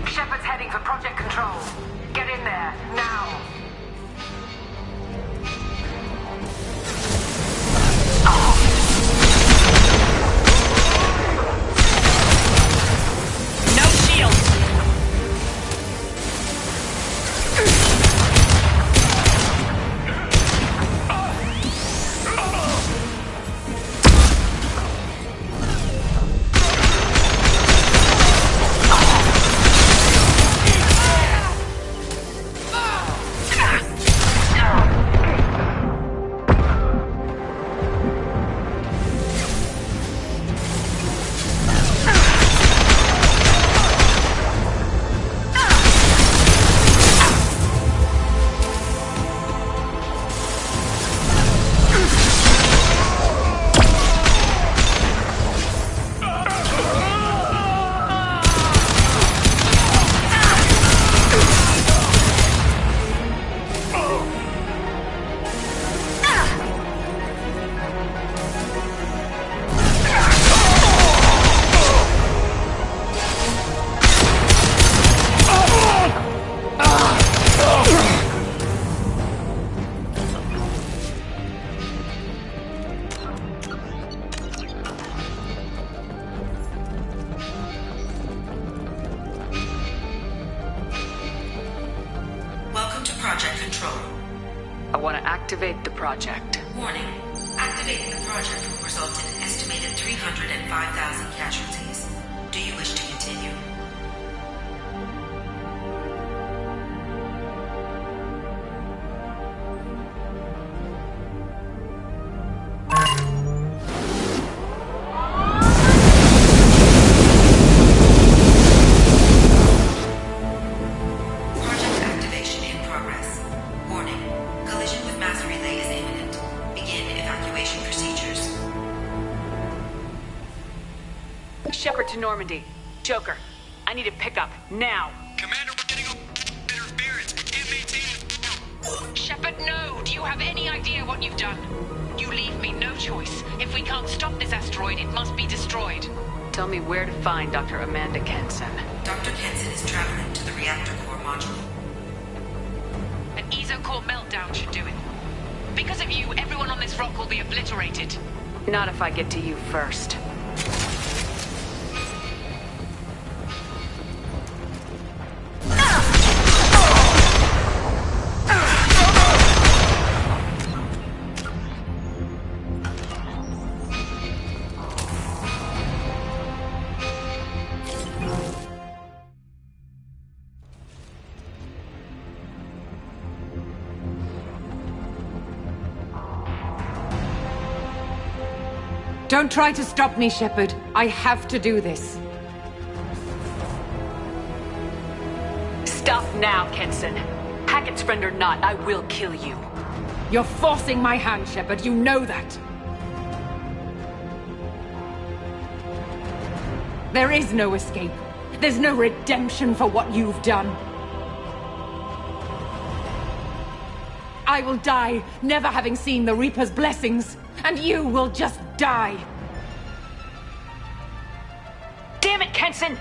Shepard's heading for Project Control. Get in there, now! No shield! Welcome to Project Control. I want to activate the project. Warning. Activating the project will result in an estimated 305,000 casualties. Do you wish to continue? Project activation in progress. Warning. Collision with mass relay is imminent. Begin evacuation procedures. Shepard to Normandy. Joker, I need a pickup now. Commander, we're getting interference. M18. Shepard, no! Do you have any idea what you've done? You leave me no choice. If we can't stop this asteroid, it must be destroyed. Tell me where to find Dr. Amanda Kenson. Dr. Kenson is traveling to the reactor core module. An ESO-core meltdown should do it. Because of you, everyone on this rock will be obliterated. Not if I get to you first. Don't try to stop me, Shepard. I have to do this. Stop now, Kenson. Hackett's friend or not, I will kill you. You're forcing my hand, Shepard. You know that. There is no escape. There's no redemption for what you've done. I will die, never having seen the Reaper's blessings, and you will just die. Damn it, Kenson!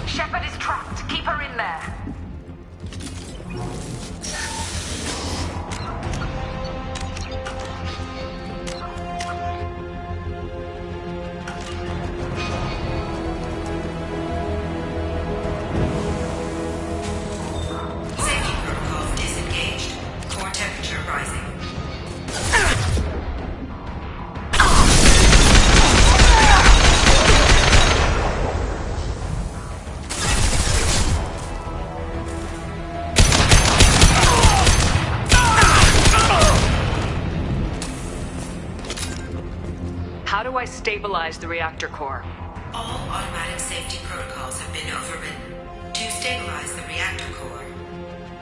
Shepard is trapped. Keep her in there. Safety protocols disengaged. Core temperature rising. How do I stabilize the reactor core? All automatic safety protocols have been overridden. To stabilize the reactor core,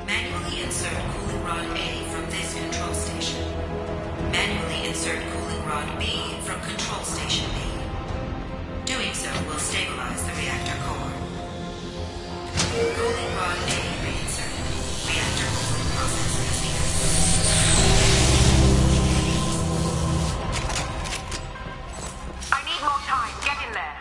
manually insert cooling rod A from this control station. Manually insert cooling rod B from control station B. Doing so will stabilize the reactor core. Cooling rod A reinserted. Reactor cooling process has begun. I need more time. Get in there.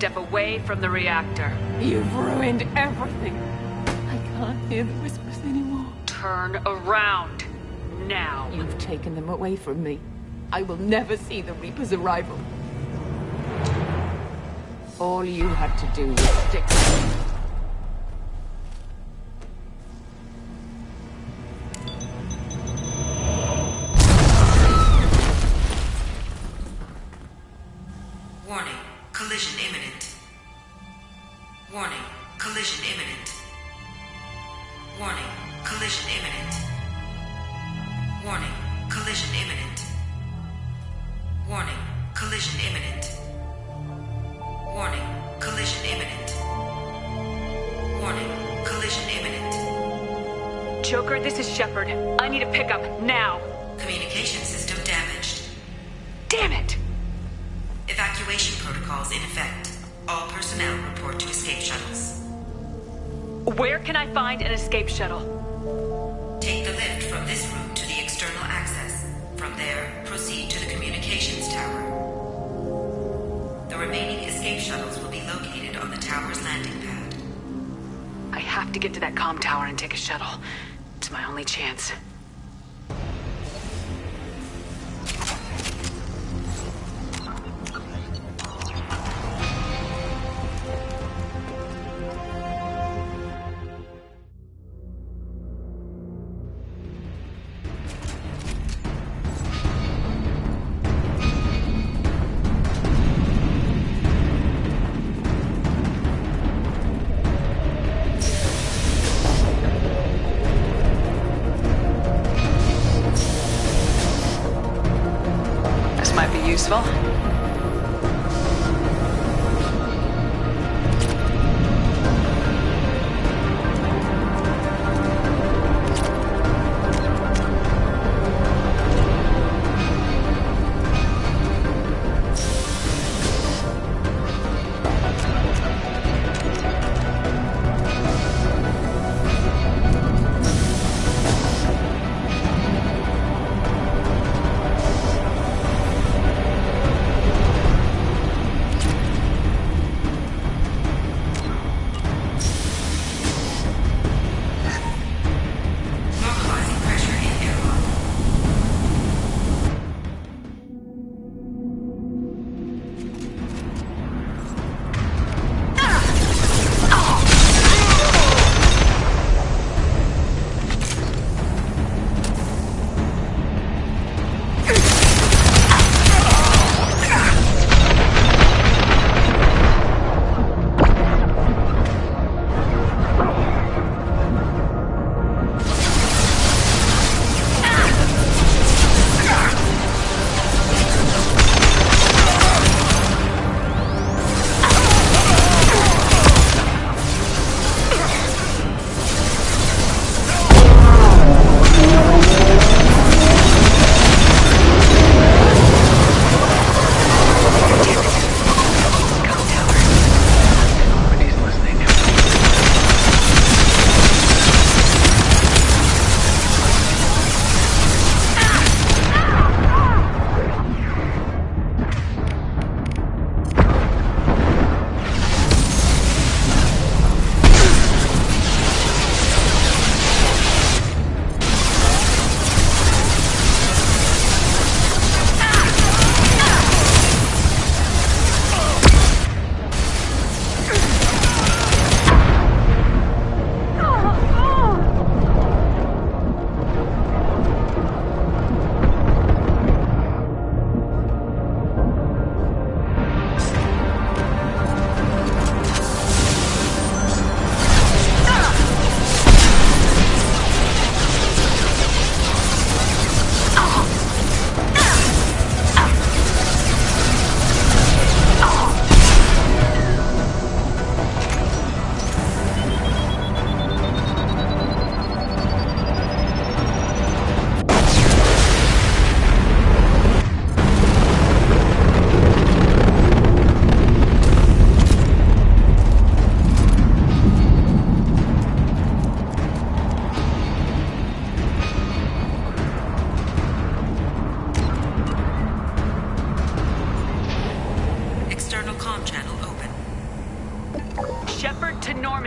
step away from the reactor. You've ruined everything. I can't hear the whispers anymore. Turn around. Now. You've taken them away from me. I will never see the Reaper's arrival. All you had to do was stick to me. Warning, collision imminent. Warning, collision imminent. Warning, collision imminent. Warning, collision imminent. Warning, collision imminent. Warning, collision imminent. Warning, collision imminent. Joker, this is Shepard. I need a pickup, now. Communication system damaged. Damn it! Evacuation protocols in effect. All personnel report to escape shuttles. Where can I find an escape shuttle? Take the lift from this room to the external access. From there, proceed to the communications tower. The remaining escape shuttles will be located on the tower's landing pad. I have to get to that comm tower and take a shuttle. It's my only chance. Useful.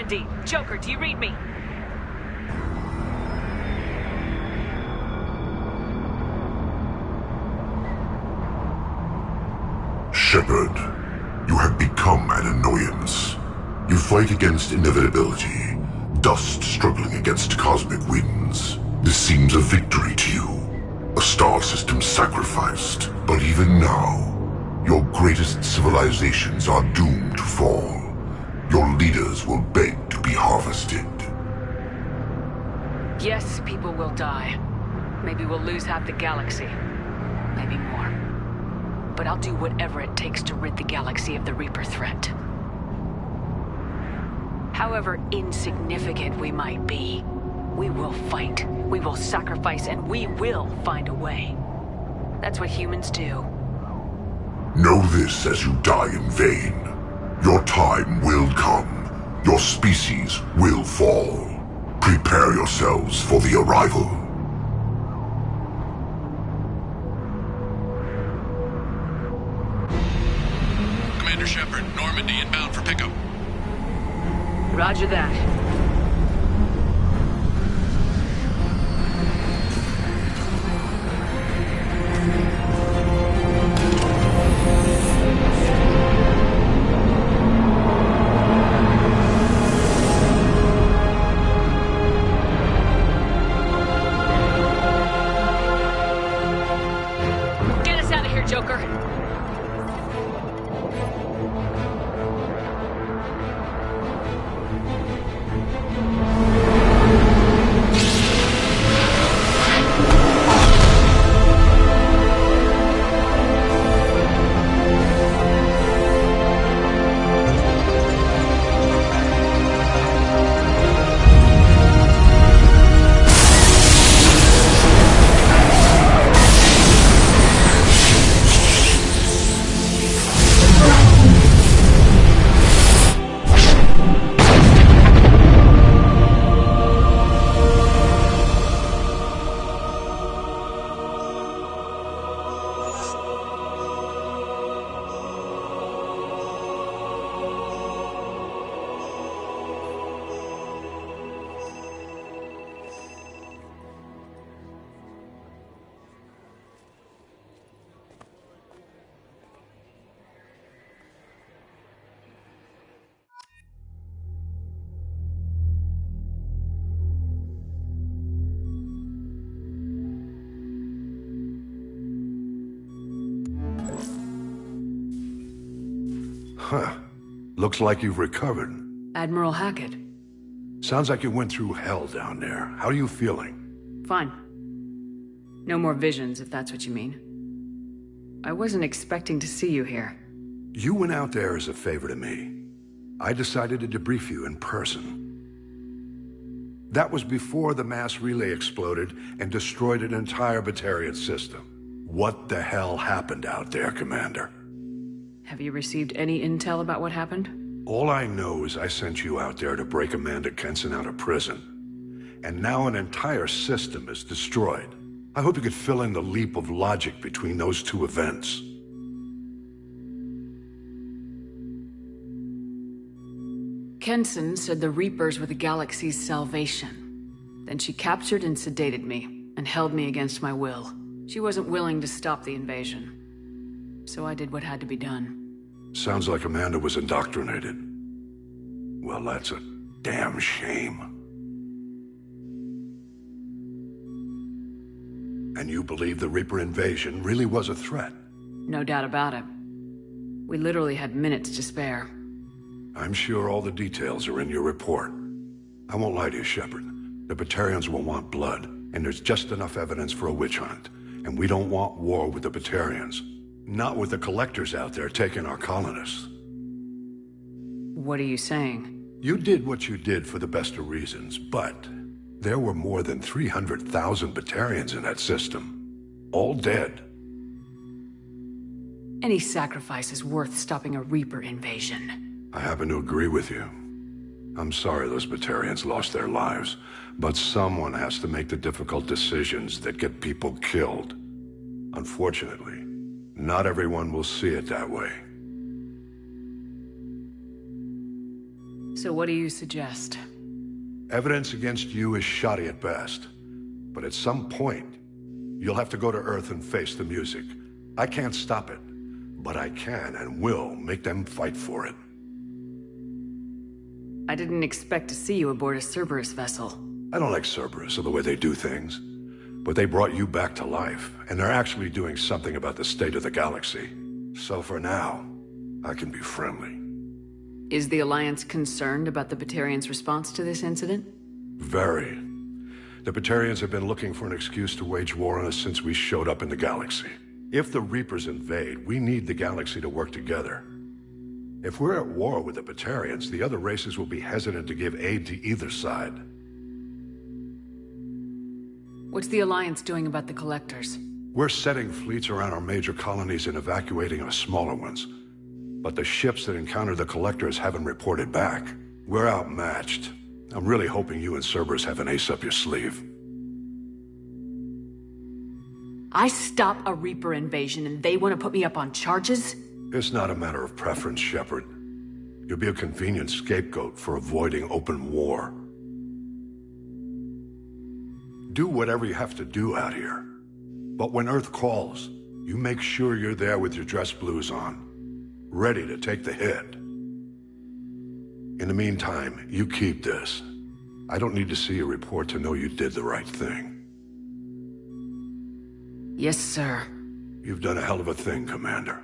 Normandy. Joker, do you read me? Shepard, you have become an annoyance. You fight against inevitability, dust struggling against cosmic winds. This seems a victory to you, a star system sacrificed. But even now, your greatest civilizations are doomed to fall. Your leaders will beg to be harvested. Yes, people will die. Maybe we'll lose half the galaxy. Maybe more. But I'll do whatever it takes to rid the galaxy of the Reaper threat. However insignificant we might be, we will fight, we will sacrifice, and we will find a way. That's what humans do. Know this as you die in vain. Your time will come. Your species will fall. Prepare yourselves for the arrival. Commander Shepard, Normandy inbound for pickup. Roger that. Get us out of here, Joker. Huh. Looks like you've recovered. Admiral Hackett. Sounds like you went through hell down there. How are you feeling? Fine. No more visions, if that's what you mean. I wasn't expecting to see you here. You went out there as a favor to me. I decided to debrief you in person. That was before the mass relay exploded and destroyed an entire Batarian system. What the hell happened out there, Commander? Have you received any intel about what happened? All I know is I sent you out there to break Amanda Kenson out of prison. And now an entire system is destroyed. I hope you could fill in the leap of logic between those two events. Kenson said the Reapers were the galaxy's salvation. Then she captured and sedated me, and held me against my will. She wasn't willing to stop the invasion. So I did what had to be done. Sounds like Amanda was indoctrinated. Well, that's a damn shame. And you believe the Reaper invasion really was a threat? No doubt about it. We literally had minutes to spare. I'm sure all the details are in your report. I won't lie to you, Shepard. The Batarians will want blood, and there's just enough evidence for a witch hunt. And we don't want war with the Batarians. Not with the collectors out there taking our colonists. What are you saying? You did what you did for the best of reasons, but there were more than 300,000 Batarians in that system. All dead. Any sacrifice is worth stopping a Reaper invasion. I happen to agree with you. I'm sorry those Batarians lost their lives, but someone has to make the difficult decisions that get people killed. Unfortunately, not everyone will see it that way. So what do you suggest? Evidence against you is shoddy at best. But at some point, you'll have to go to Earth and face the music. I can't stop it, but I can and will make them fight for it. I didn't expect to see you aboard a Cerberus vessel. I don't like Cerberus or the way they do things. But they brought you back to life, and they're actually doing something about the state of the galaxy. So for now, I can be friendly. Is the Alliance concerned about the Batarians' response to this incident? Very. The Batarians have been looking for an excuse to wage war on us since we showed up in the galaxy. If the Reapers invade, we need the galaxy to work together. If we're at war with the Batarians, the other races will be hesitant to give aid to either side. What's the Alliance doing about the Collectors? We're setting fleets around our major colonies and evacuating our smaller ones. But the ships that encounter the Collectors haven't reported back. We're outmatched. I'm really hoping you and Cerberus have an ace up your sleeve. I stop a Reaper invasion and they want to put me up on charges? It's not a matter of preference, Shepard. You'll be a convenient scapegoat for avoiding open war. Do whatever you have to do out here. But when Earth calls, you make sure you're there with your dress blues on, ready to take the hit. In the meantime, you keep this. I don't need to see a report to know you did the right thing. Yes, sir. You've done a hell of a thing, Commander.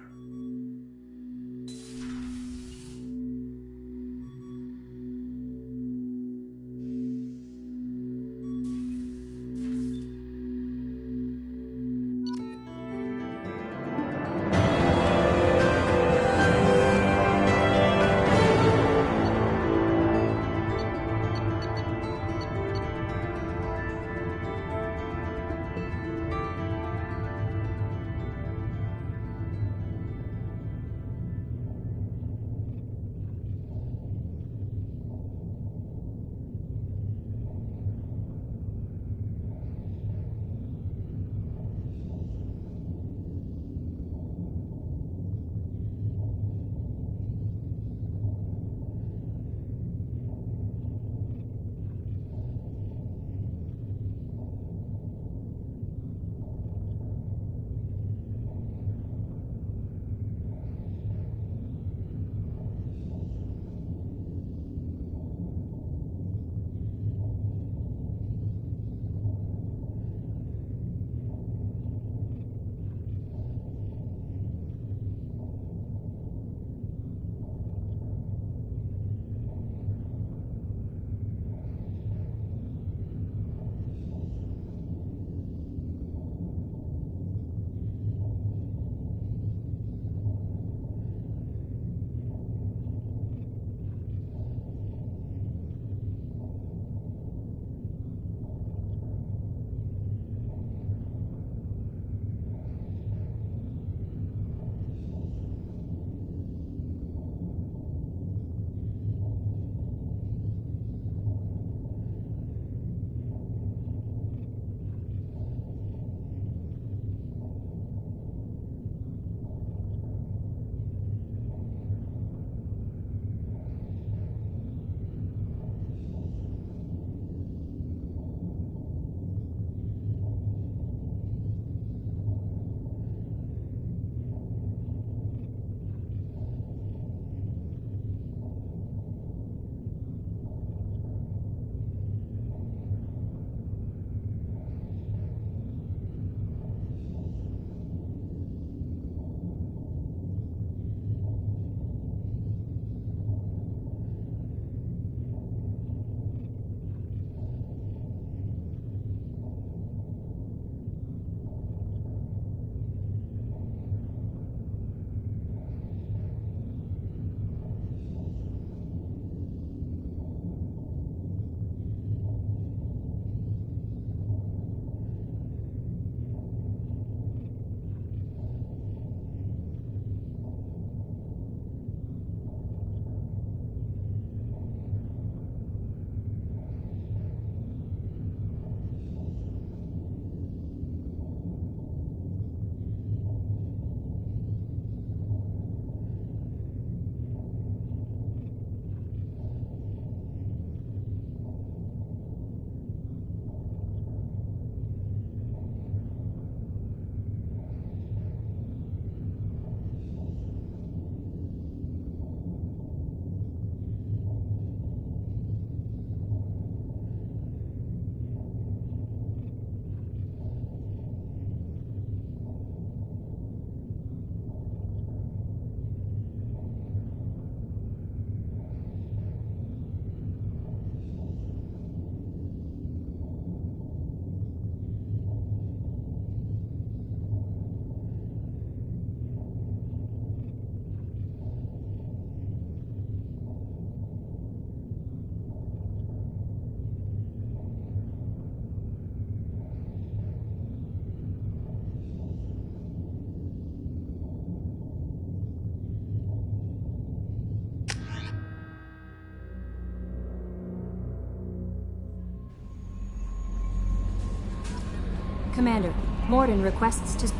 Commander, Morden requests to...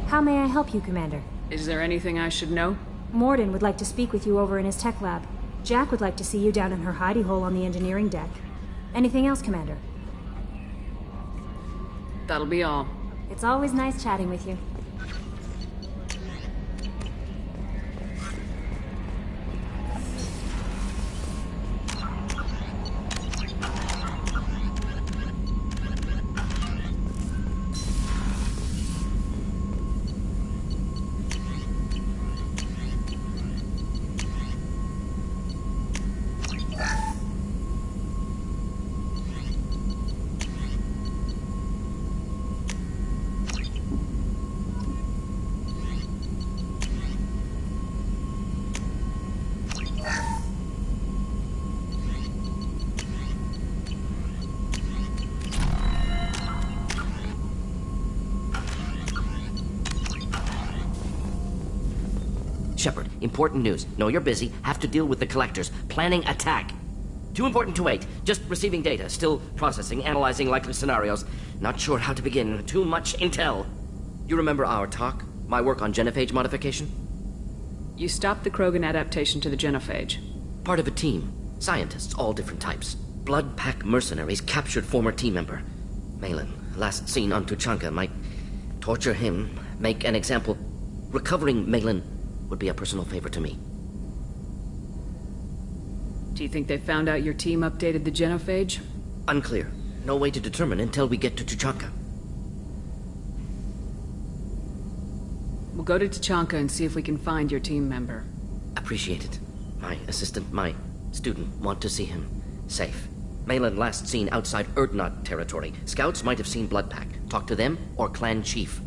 How may I help you, Commander? Is there anything I should know? Morden would like to speak with you over in his tech lab. Jack would like to see you down in her hidey hole on the engineering deck. Anything else, Commander? That'll be all. It's always nice chatting with you. Shepard, important news. Know you're busy. Have to deal with the collectors. Planning attack. Too important to wait. Just receiving data. Still processing, analyzing likely scenarios. Not sure how to begin. Too much intel. You remember our talk? My work on genophage modification? You stopped the Krogan adaptation to the genophage. Part of a team. Scientists, all different types. Blood Pack mercenaries captured former team member. Malin, last seen on Tuchanka, might torture him, make an example. Recovering Malin would be a personal favor to me. Do you think they found out your team updated the genophage? Unclear. No way to determine until we get to Tuchanka. We'll go to Tuchanka and see if we can find your team member. Appreciate it. My assistant, my student, want to see him. Safe. Malin last seen outside Erdnot territory. Scouts might have seen Bloodpack. Talk to them or clan chief.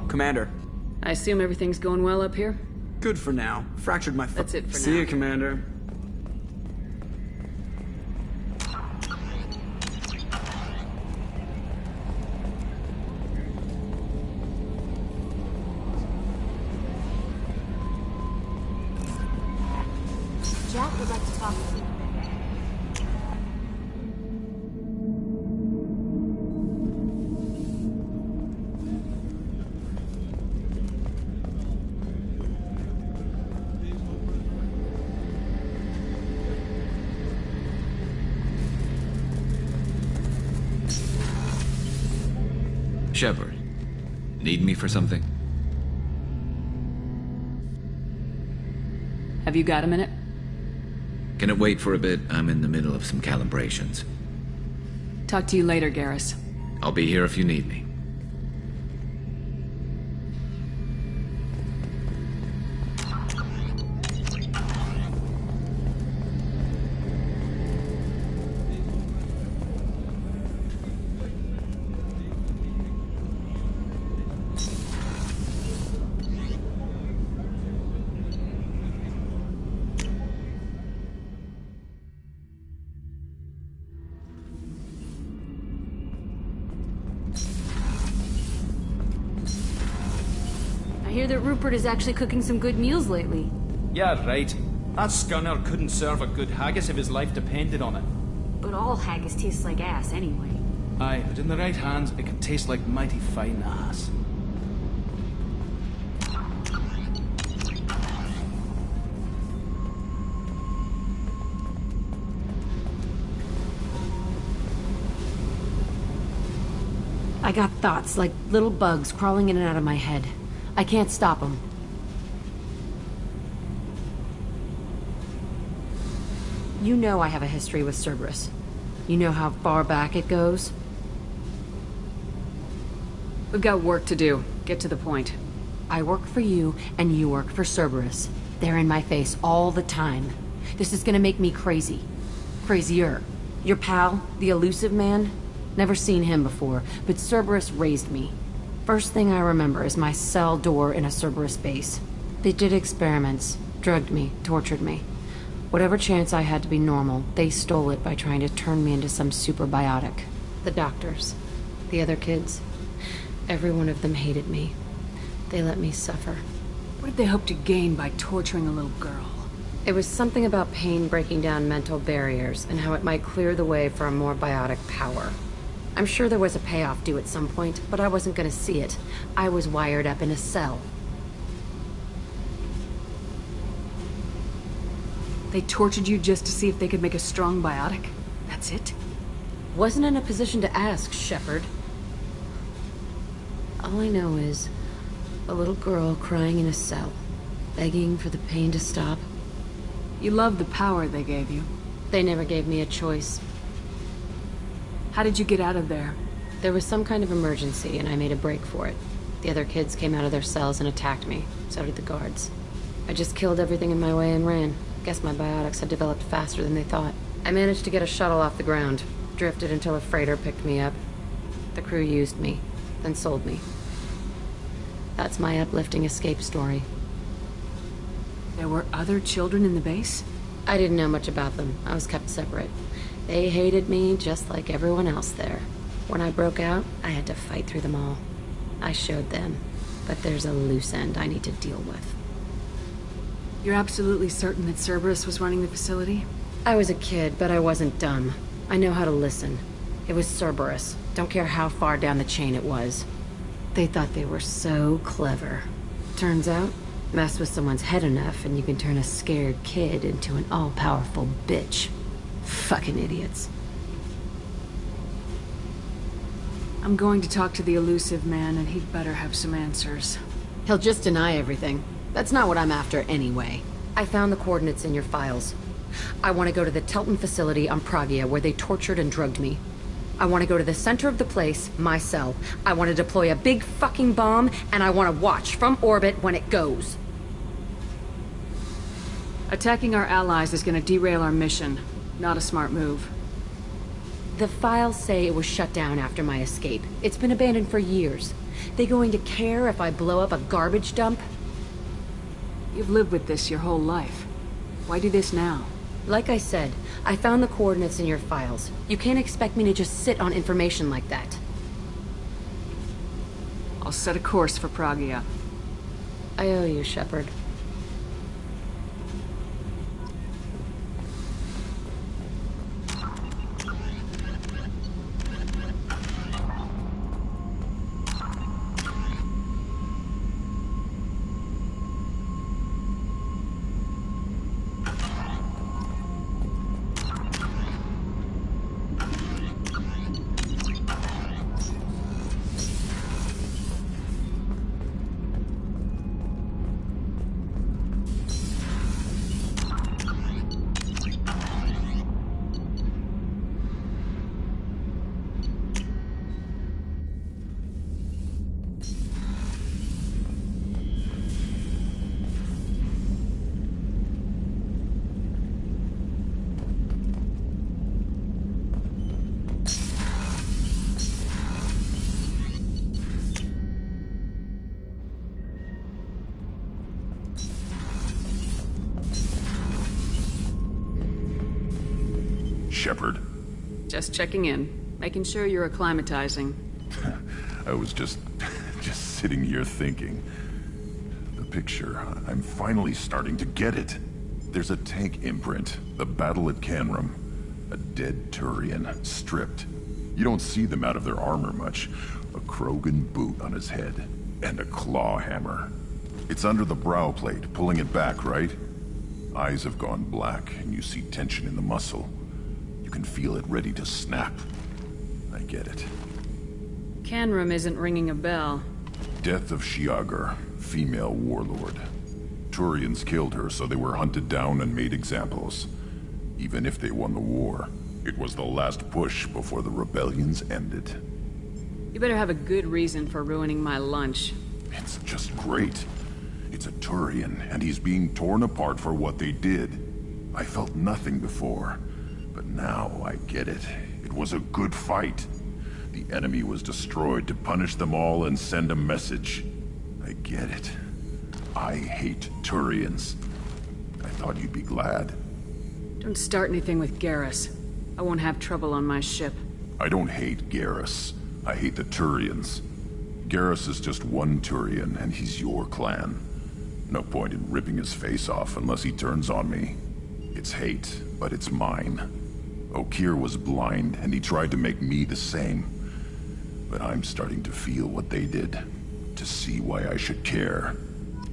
Commander. I assume everything's going well up here? Good for now. Fractured my foot. That's it for now. See you, Commander. Jack would like to talk to you. Shepard, need me for something? Have you got a minute? Can it wait for a bit? I'm in the middle of some calibrations. Talk to you later, Garrus. I'll be here if you need me. I hear that Rupert is actually cooking some good meals lately. Yeah, right. That scunner couldn't serve a good haggis if his life depended on it. But all haggis tastes like ass anyway. Aye, but in the right hands, it can taste like mighty fine ass. I got thoughts like little bugs crawling in and out of my head. I can't stop them. You know I have a history with Cerberus. You know how far back it goes? We've got work to do. Get to the point. I work for you, and you work for Cerberus. They're in my face all the time. This is gonna make me crazy. Crazier. Your pal, the elusive man? Never seen him before, but Cerberus raised me. First thing I remember is my cell door in a Cerberus base. They did experiments, drugged me, tortured me. Whatever chance I had to be normal, they stole it by trying to turn me into some superbiotic. The doctors, the other kids, every one of them hated me. They let me suffer. What did they hope to gain by torturing a little girl? It was something about pain breaking down mental barriers and how it might clear the way for a more biotic power. I'm sure there was a payoff due at some point, but I wasn't gonna see it. I was wired up in a cell. They tortured you just to see if they could make a strong biotic? That's it? Wasn't in a position to ask, Shepard. All I know is a little girl crying in a cell, begging for the pain to stop. You love the power they gave you. They never gave me a choice. How did you get out of there? There was some kind of emergency, and I made a break for it. The other kids came out of their cells and attacked me. So did the guards. I just killed everything in my way and ran. Guess my biotics had developed faster than they thought. I managed to get a shuttle off the ground. Drifted until a freighter picked me up. The crew used me, then sold me. That's my uplifting escape story. There were other children in the base? I didn't know much about them. I was kept separate. They hated me just like everyone else there. When I broke out, I had to fight through them all. I showed them, but there's a loose end I need to deal with. You're absolutely certain that Cerberus was running the facility? I was a kid, but I wasn't dumb. I know how to listen. It was Cerberus. Don't care how far down the chain it was. They thought they were so clever. Turns out, mess with someone's head enough and you can turn a scared kid into an all-powerful bitch. Fucking idiots. I'm going to talk to the elusive man, and he'd better have some answers. He'll just deny everything. That's not what I'm after anyway. I found the coordinates in your files. I want to go to the Telton facility on Pragia where they tortured and drugged me. I want to go to the center of the place, my cell. I want to deploy a big fucking bomb, and I want to watch from orbit when it goes. Attacking our allies is going to derail our mission. Not a smart move. The files say it was shut down after my escape. It's been abandoned for years. They going to care if I blow up a garbage dump? You've lived with this your whole life. Why do this now? Like I said, I found the coordinates in your files. You can't expect me to just sit on information like that. I'll set a course for Pragia. I owe you, Shepard. Shepard. Just checking in. Making sure you're acclimatizing. I was just sitting here thinking. The picture, I'm finally starting to get it. There's a tank imprint, the battle at Canrum. A dead Turian, stripped. You don't see them out of their armor much. A Krogan boot on his head, and a claw hammer. It's under the brow plate, pulling it back, right? Eyes have gone black, and you see tension in the muscle. You can feel it ready to snap. I get it. Canrum isn't ringing a bell. Death of Shiagar, female warlord. Turians killed her, so they were hunted down and made examples. Even if they won the war, it was the last push before the rebellions ended. You better have a good reason for ruining my lunch. It's just great. It's a Turian, and he's being torn apart for what they did. I felt nothing before, but now I get it. It was a good fight. The enemy was destroyed to punish them all and send a message. I get it. I hate Turians. I thought you'd be glad. Don't start anything with Garrus. I won't have trouble on my ship. I don't hate Garrus. I hate the Turians. Garrus is just one Turian, and he's your clan. No point in ripping his face off unless he turns on me. It's hate, but it's mine. Okeer was blind, and he tried to make me the same. But I'm starting to feel what they did, to see why I should care.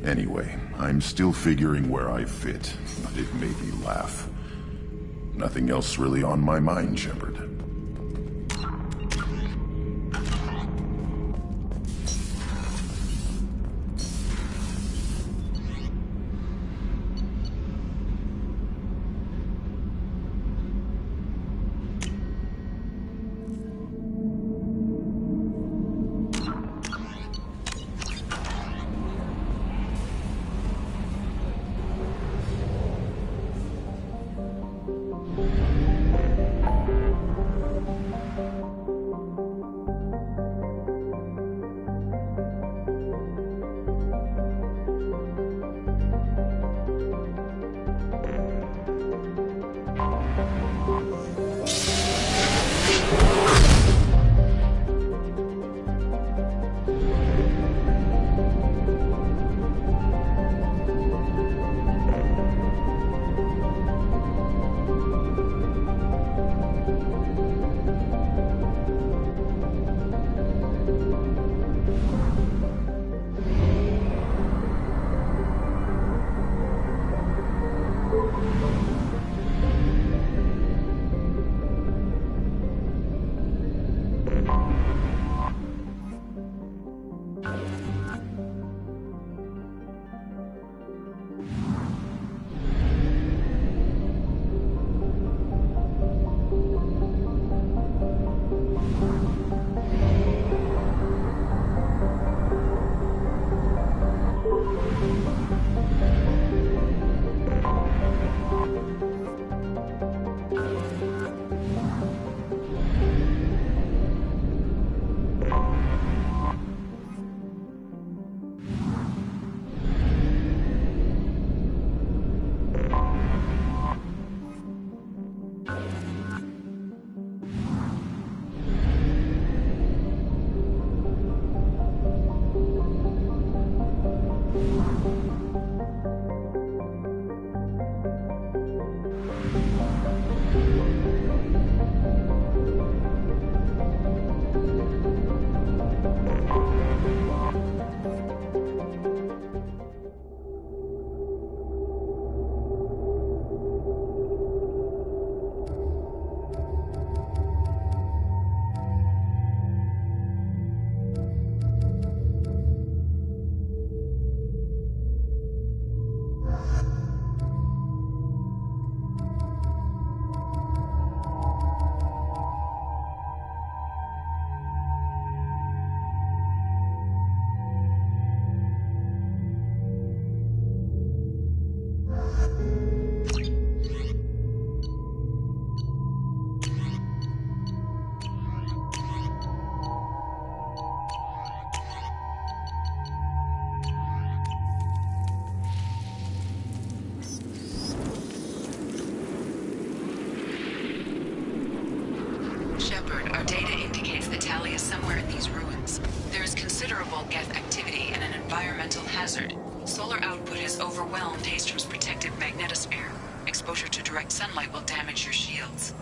Anyway, I'm still figuring where I fit, but it made me laugh. Nothing else really on my mind, Shepard. hazard. Solar output has overwhelmed Hastrom's protective magnetosphere. Exposure to direct sunlight will damage your shields.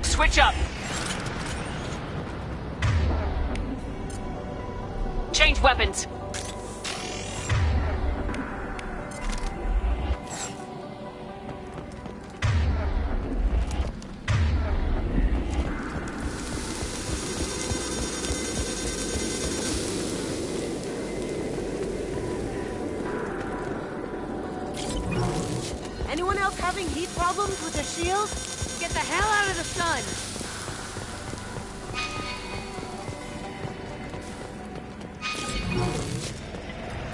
Switch up! Change weapons! Anyone else having heat problems with their shield? Get the hell out of the sun!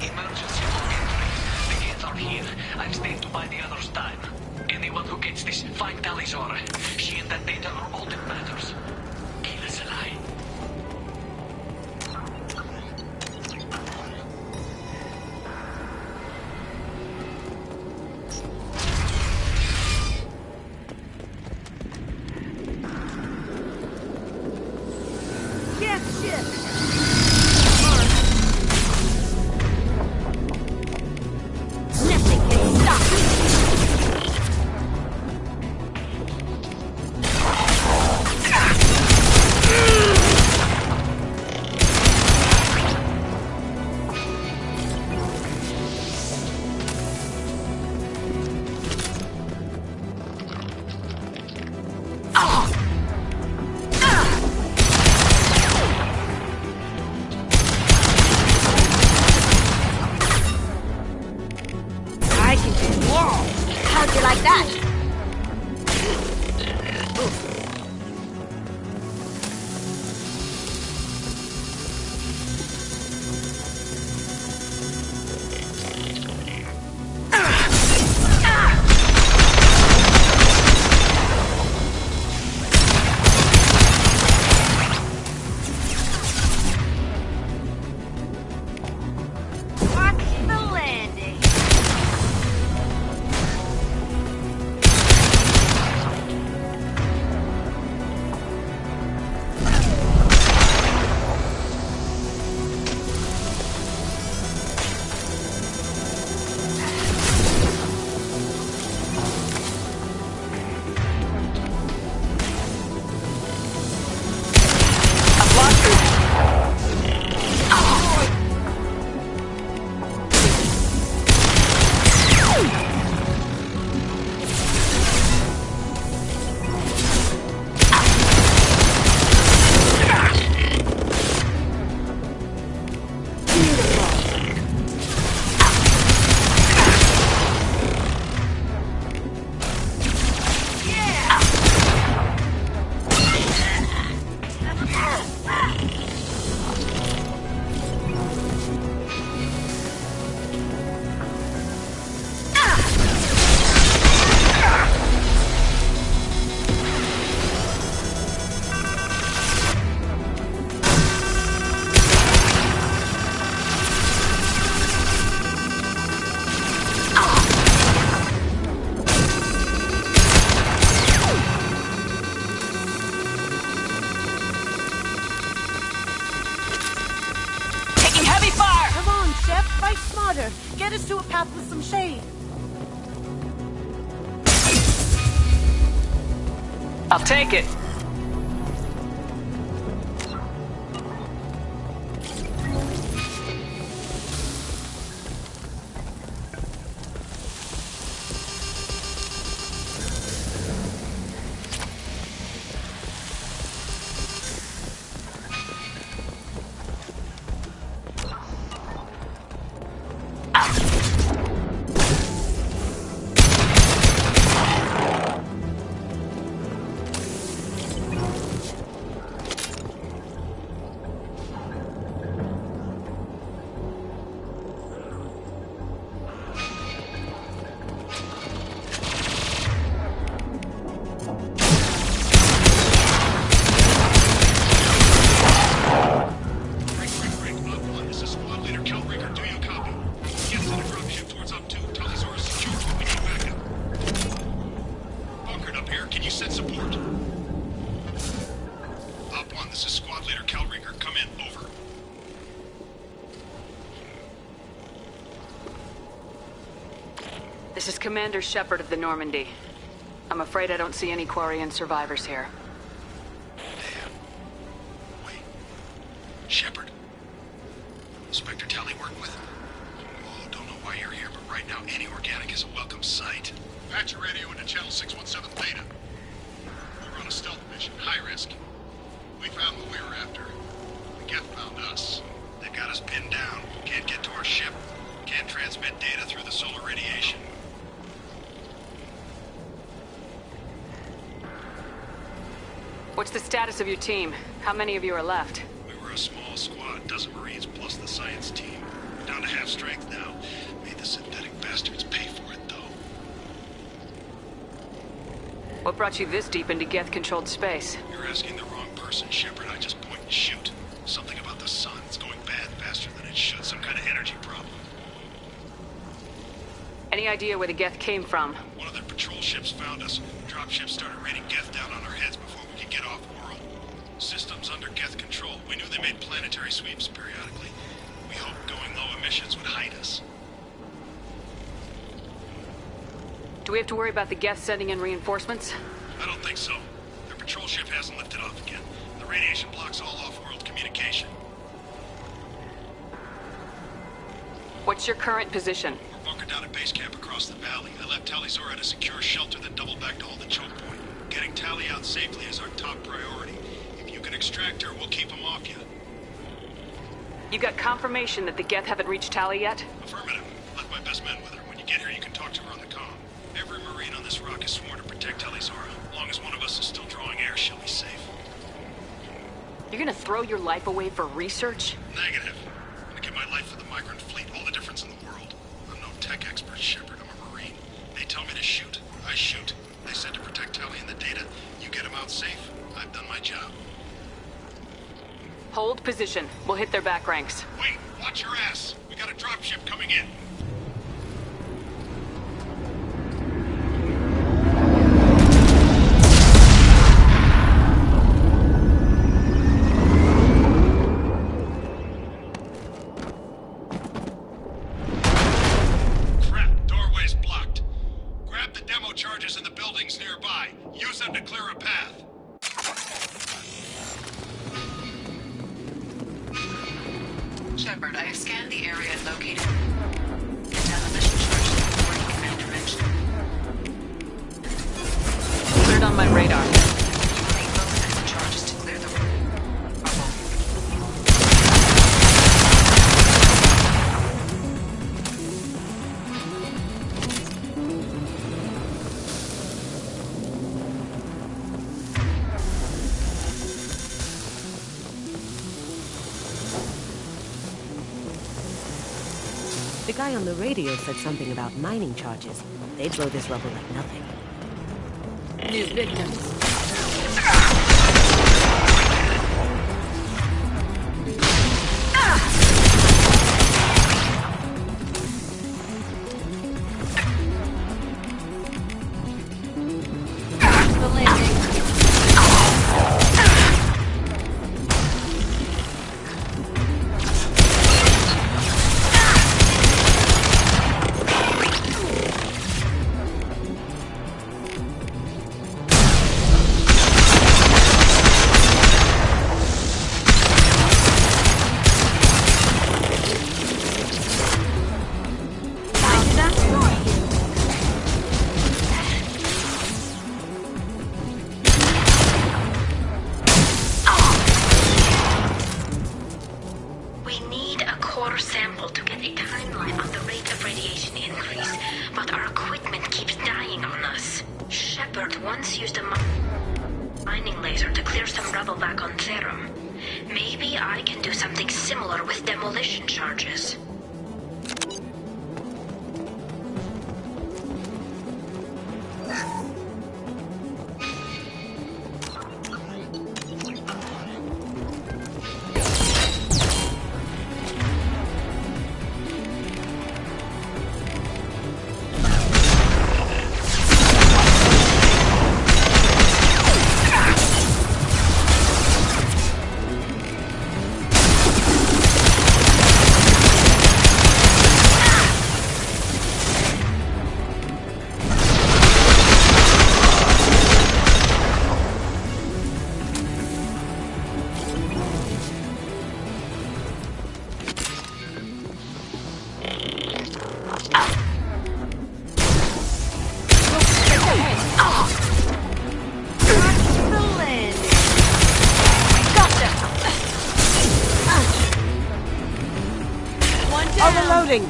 Emergency log entry. The gates are here. I've stayed to buy the others time. Anyone who gets this, find Tali Zorah. She and that data are all that matters. Kill us alive. How'd you like that? Get us to a path with some shade. I'll take it. This is Commander Shepard of the Normandy. I'm afraid I don't see any Quarian survivors here. Damn. Wait. Shepard? Inspector Tali worked with him? Oh, don't know why you're here, but right now any organic is a welcome sight. Patch your radio into channel 617 Beta. We're on a stealth mission, high risk. We found what we were after. The Geth found us. They've got us pinned down. Can't get to our ship. Can't transmit data through the solar radiation. What's the status of your team? How many of you are left? We were a small squad, dozen Marines plus the science team. We're down to half strength now. Made the synthetic bastards pay for it, though. What brought you this deep into Geth-controlled space? You're asking the wrong person, Shepard. I just point and shoot. Something about the sun. It's going bad faster than it should. Some kind of energy problem. Any idea where the Geth came from? One of their patrol ships found us. Dropships started raining Geth down on our heads before we could get off-world. Systems under Geth control. We knew they made planetary sweeps periodically. We hoped going low emissions would hide us. Do we have to worry about the Geth sending in reinforcements? I don't think so. Their patrol ship hasn't lifted off again. The radiation blocks all off-world communication. What's your current position? We're bunkered down at base camp across the valley. I left Tali Zorah at a secure shelter, then doubled back to hold the choke point. Getting Tali out safely is our top priority. If you can extract her, we'll keep them off you. You got confirmation that the Geth haven't reached Tali yet? Affirmative. Left my best men with her. When you get here, you can talk to her on the comm. Every Marine on this rock is sworn to protect Tali Zorah. As long as one of us is still drawing air, she'll be safe. You're gonna throw your life away for research? Negative. I'm gonna give my life for the migrant fleet. All the difference in the world. I'm no tech expert, Shepard. I'm a Marine. They tell me to shoot. I shoot. They said to protect Tali and the data. You get them out safe. I've done my job. Hold position. We'll hit their back ranks. Wait! Watch your ass! We got a dropship coming in. Shepard, I have scanned the area and located the demolition charges the Quarian commander mentioned. Cleared on my radar. You will need both sets of charges to clear the rubble. The guy on the radio said something about mining charges. They'd blow this rubble like nothing. New victims. Overloading!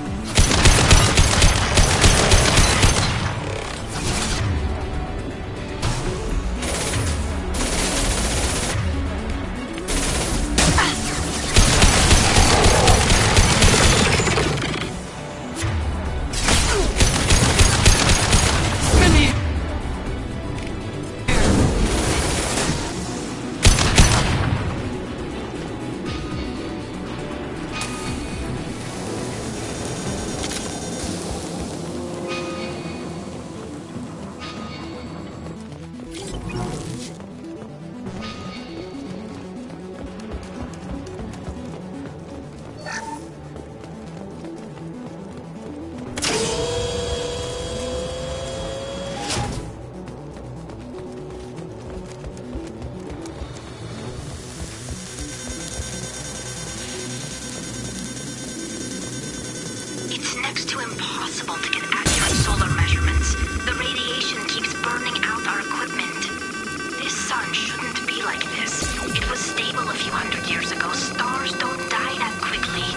It's next to impossible to get accurate solar measurements. The radiation keeps burning out our equipment. This sun shouldn't be like this. It was stable a few hundred years ago. Stars don't die that quickly.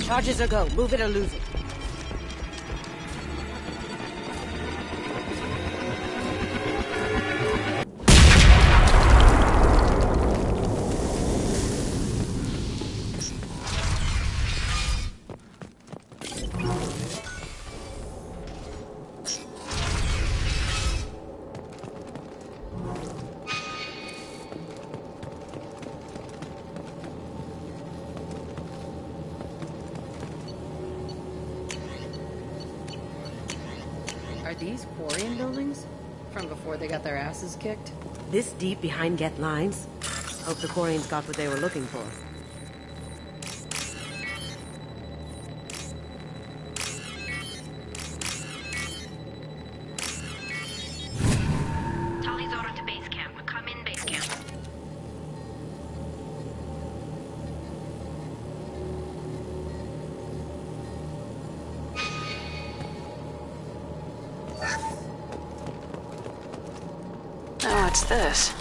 Charges are go. Move it or lose it. Are these Quarian buildings? From before they got their asses kicked? This deep behind Get lines? Hope the Quarians got what they were looking for. Tali Zorah to base camp. Come in base camp. Oh, what's this?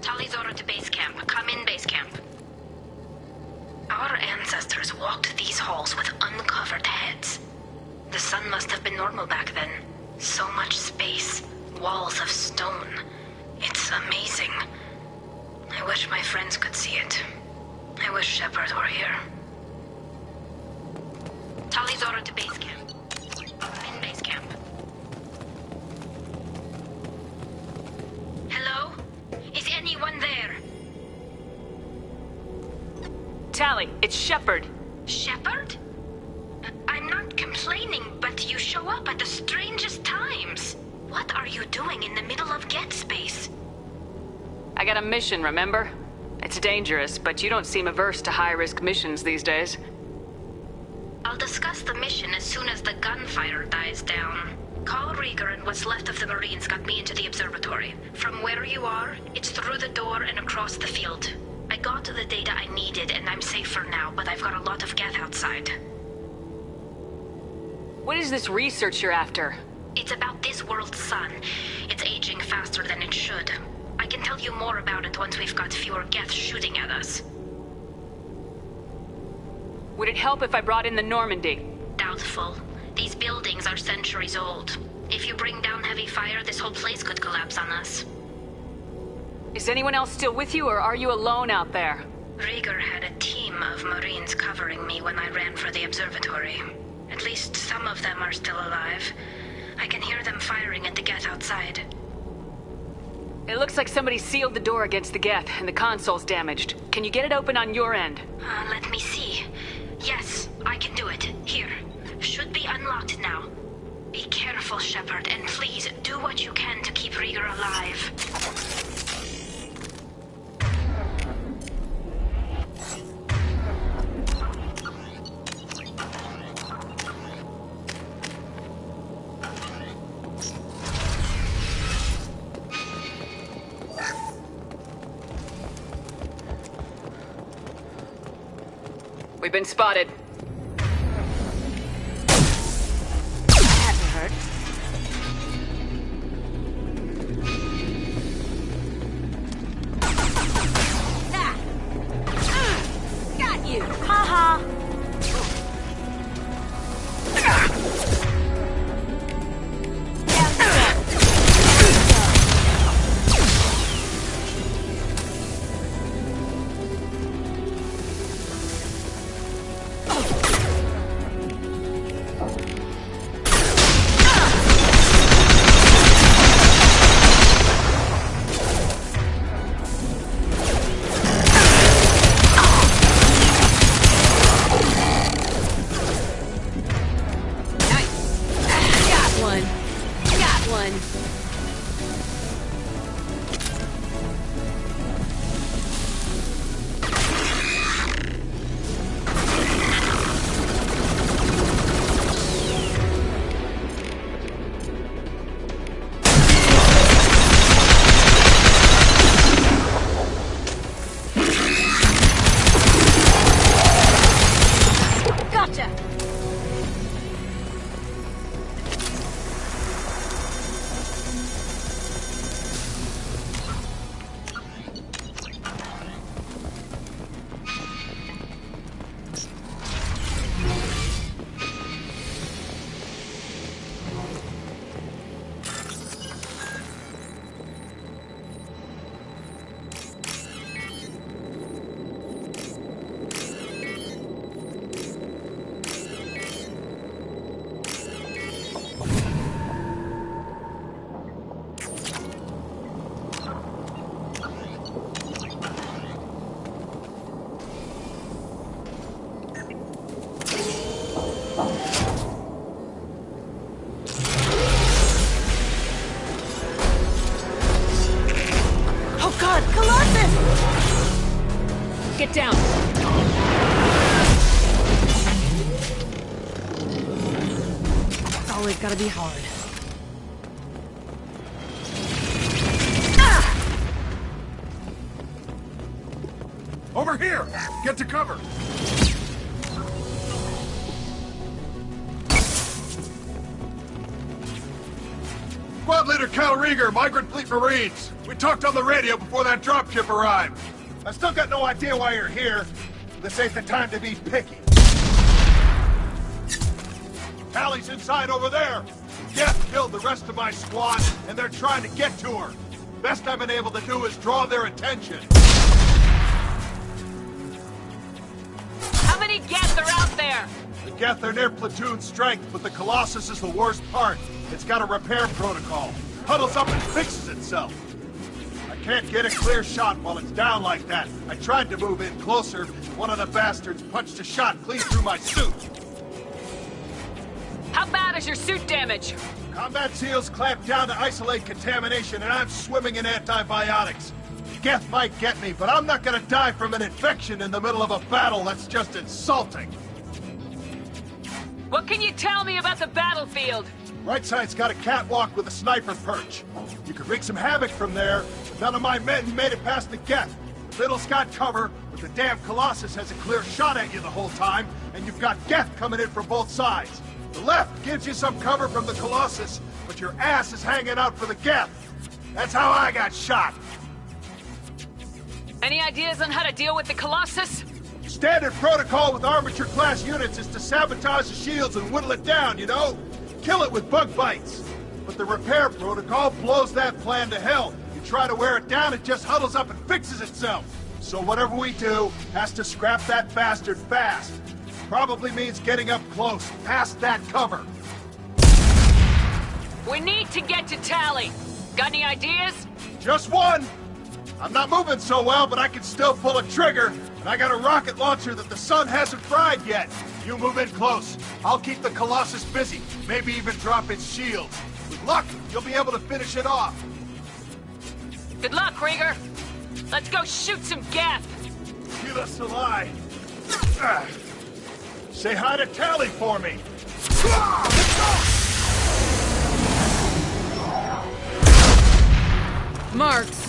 Tali Zorah to base camp. Come in base camp. Our ancestors walked these halls with uncovered heads. The sun must have been normal back then. So much space. Walls of stone. It's amazing. I wish my friends could see it. I wish Shepard were here. Tali Zorah to base camp. In base camp. Hello? Is anyone there? Tali, it's Shepard. Shepard? I'm not complaining, but you show up at the strangest times. What are you doing in the middle of Get space? I got a mission, remember? It's dangerous, but you don't seem averse to high-risk missions these days. I'll discuss the mission as soon as the gunfire dies down. Call Rieger and what's left of the Marines got me into the observatory. From where you are, it's through the door and across the field. I got the data I needed and I'm safe for now, but I've got a lot of Geth outside. What is this research you're after? It's about this world's sun. It's aging faster than it should. I can tell you more about it once we've got fewer Geth shooting at us. Would it help if I brought in the Normandy? Doubtful. These buildings are centuries old. If you bring down heavy fire, this whole place could collapse on us. Is anyone else still with you, or are you alone out there? Rieger had a team of Marines covering me when I ran for the observatory. At least some of them are still alive. I can hear them firing at the Geth outside. It looks like somebody sealed the door against the Geth, and the console's damaged. Can you get it open on your end? Let me see. Yes, I can do it. Here. Should be unlocked now. Be careful, Shepard, and please do what you can to keep Rieger alive. We've been spotted. Hasn't hurt. Got you. Ha ha. Get down! It's always gotta be hard. Over here! Get to cover! Squad Leader Cal Rieger, Migrant Fleet Marines. We talked on the radio before that dropship arrived. I still got no idea why you're here. This ain't the time to be picky. Tali's inside over there. Geth killed the rest of my squad, and they're trying to get to her. Best I've been able to do is draw their attention. How many Geth are out there? The Geth are near platoon strength, but the Colossus is the worst part. It's got a repair protocol. Huddles up and fixes itself. I can't get a clear shot while it's down like that. I tried to move in closer. One of the bastards punched a shot clean through my suit. How bad is your suit damage? Combat SEALs clamped down to isolate contamination, and I'm swimming in antibiotics. Geth might get me, but I'm not gonna die from an infection in the middle of a battle. That's just insulting. What can you tell me about the battlefield? Right side's got a catwalk with a sniper perch. You could wreak some havoc from there, but none of my men made it past the Geth. The middle's got cover, but the damn Colossus has a clear shot at you the whole time, and you've got Geth coming in from both sides. The left gives you some cover from the Colossus, but your ass is hanging out for the Geth. That's how I got shot. Any ideas on how to deal with the Colossus? Standard protocol with armature-class units is to sabotage the shields and whittle it down, you know? Kill it with bug bites. But the repair protocol blows that plan to hell. You You try to wear it down, it just huddles up and fixes itself. So whatever we do has to scrap that bastard fast. Probably means getting up close, past that cover. We need to get to Tali. Got any ideas? Just one. I'm not moving so well, but I can still pull a trigger. And I got a rocket launcher that the sun hasn't fried yet. You move in close. I'll keep the Colossus busy. Maybe even drop its shields. With luck, you'll be able to finish it off. Good luck, Krieger. Let's go shoot some gaff. Give us a lie. Say hi to Tali for me. Marks.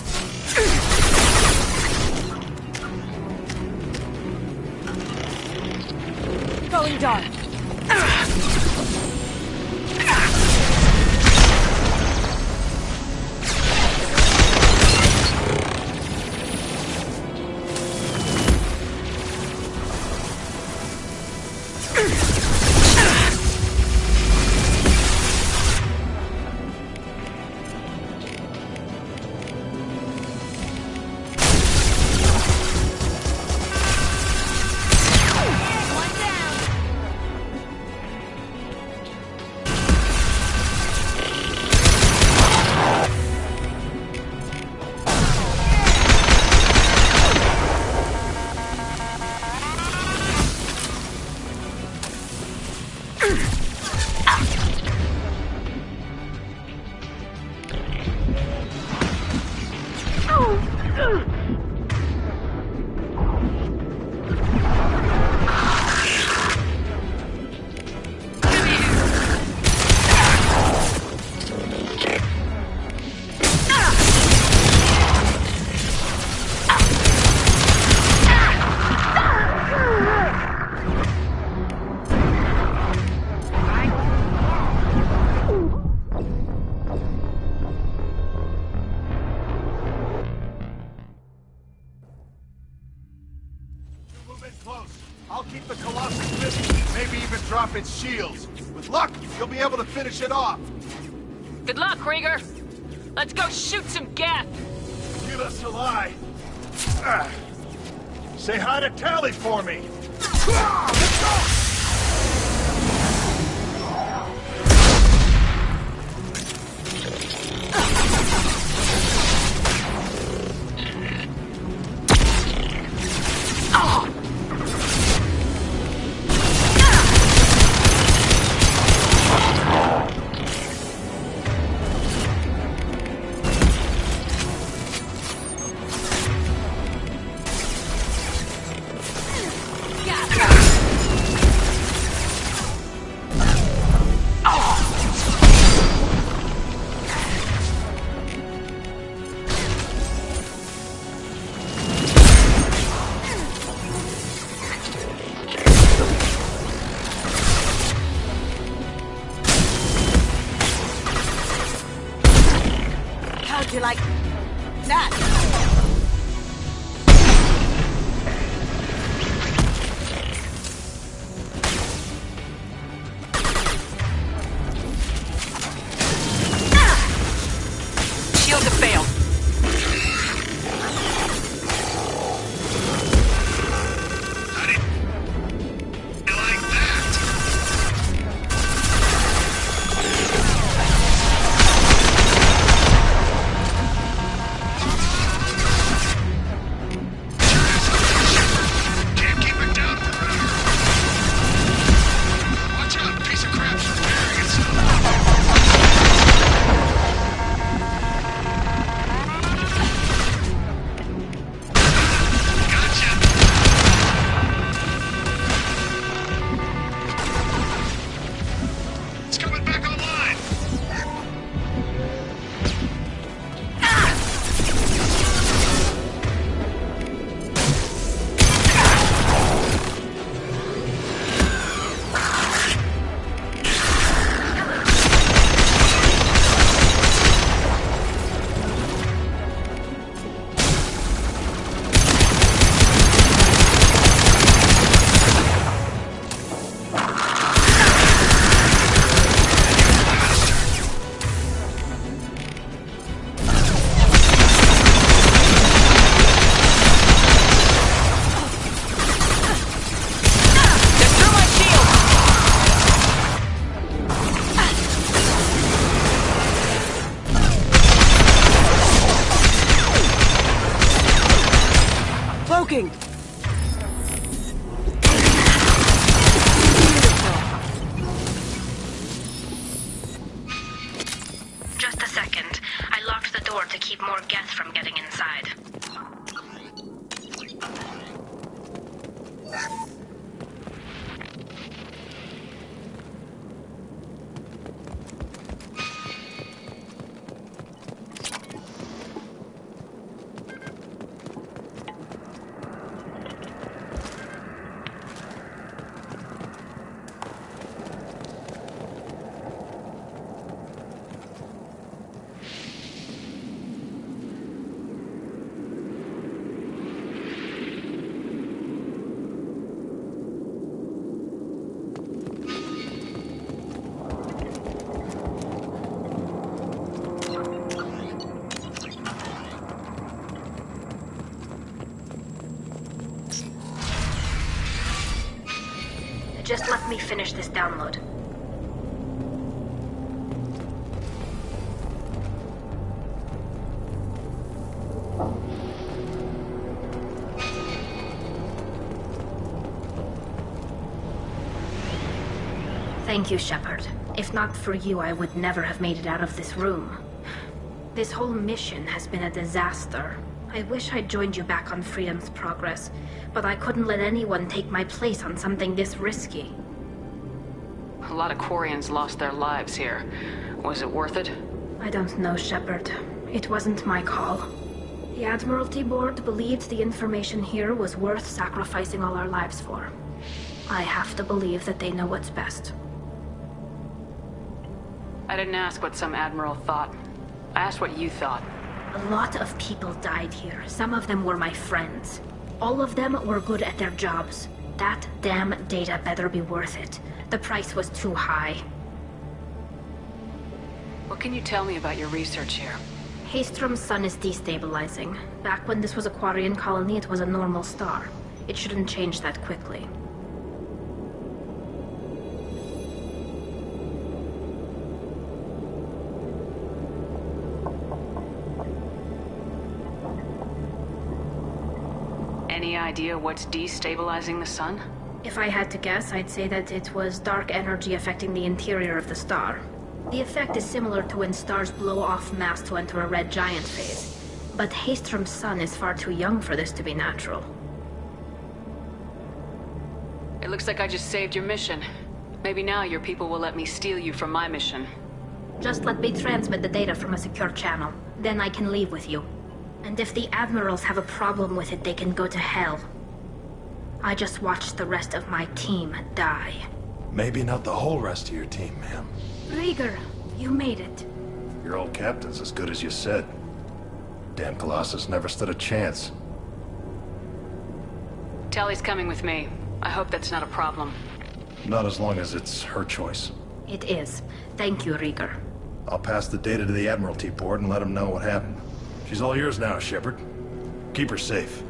Going dark. I'll keep the Colossus busy. Maybe even drop its shields. With luck, you'll be able to finish it off. Good luck, Krieger. Let's go shoot some gaff. Give us a lie. Say hi to Tali for me. You like that? Shields have failed. looking? Just a second. I locked the door to keep more Geth from getting inside. Just let me finish this download. Thank you, Shepard. If not for you, I would never have made it out of this room. This whole mission has been a disaster. I wish I'd joined you back on Freedom's Progress, but I couldn't let anyone take my place on something this risky. A lot of Quarians lost their lives here. Was it worth it? I don't know, Shepard. It wasn't my call. The Admiralty Board believed the information here was worth sacrificing all our lives for. I have to believe that they know what's best. I didn't ask what some admiral thought. I asked what you thought. A lot of people died here. Some of them were my friends. All of them were good at their jobs. That damn data better be worth it. The price was too high. What can you tell me about your research here? Haystrom's sun is destabilizing. Back when this was a Quarian colony, it was a normal star. It shouldn't change that quickly. Any idea what's destabilizing the sun? If I had to guess, I'd say that it was dark energy affecting the interior of the star. The effect is similar to when stars blow off mass to enter a red giant phase. But Haystrom's sun is far too young for this to be natural. It looks like I just saved your mission. Maybe now your people will let me steal you from my mission. Just let me transmit the data from a secure channel. Then I can leave with you. And if the Admirals have a problem with it, they can go to hell. I just watched the rest of my team die. Maybe not the whole rest of your team, ma'am. Rieger, you made it. Your old captain's as good as you said. Damn Colossus never stood a chance. Tali's coming with me. I hope that's not a problem. Not as long as it's her choice. It is. Thank you, Rieger. I'll pass the data to the Admiralty Board and let them know what happened. She's all yours now, Shepard. Keep her safe.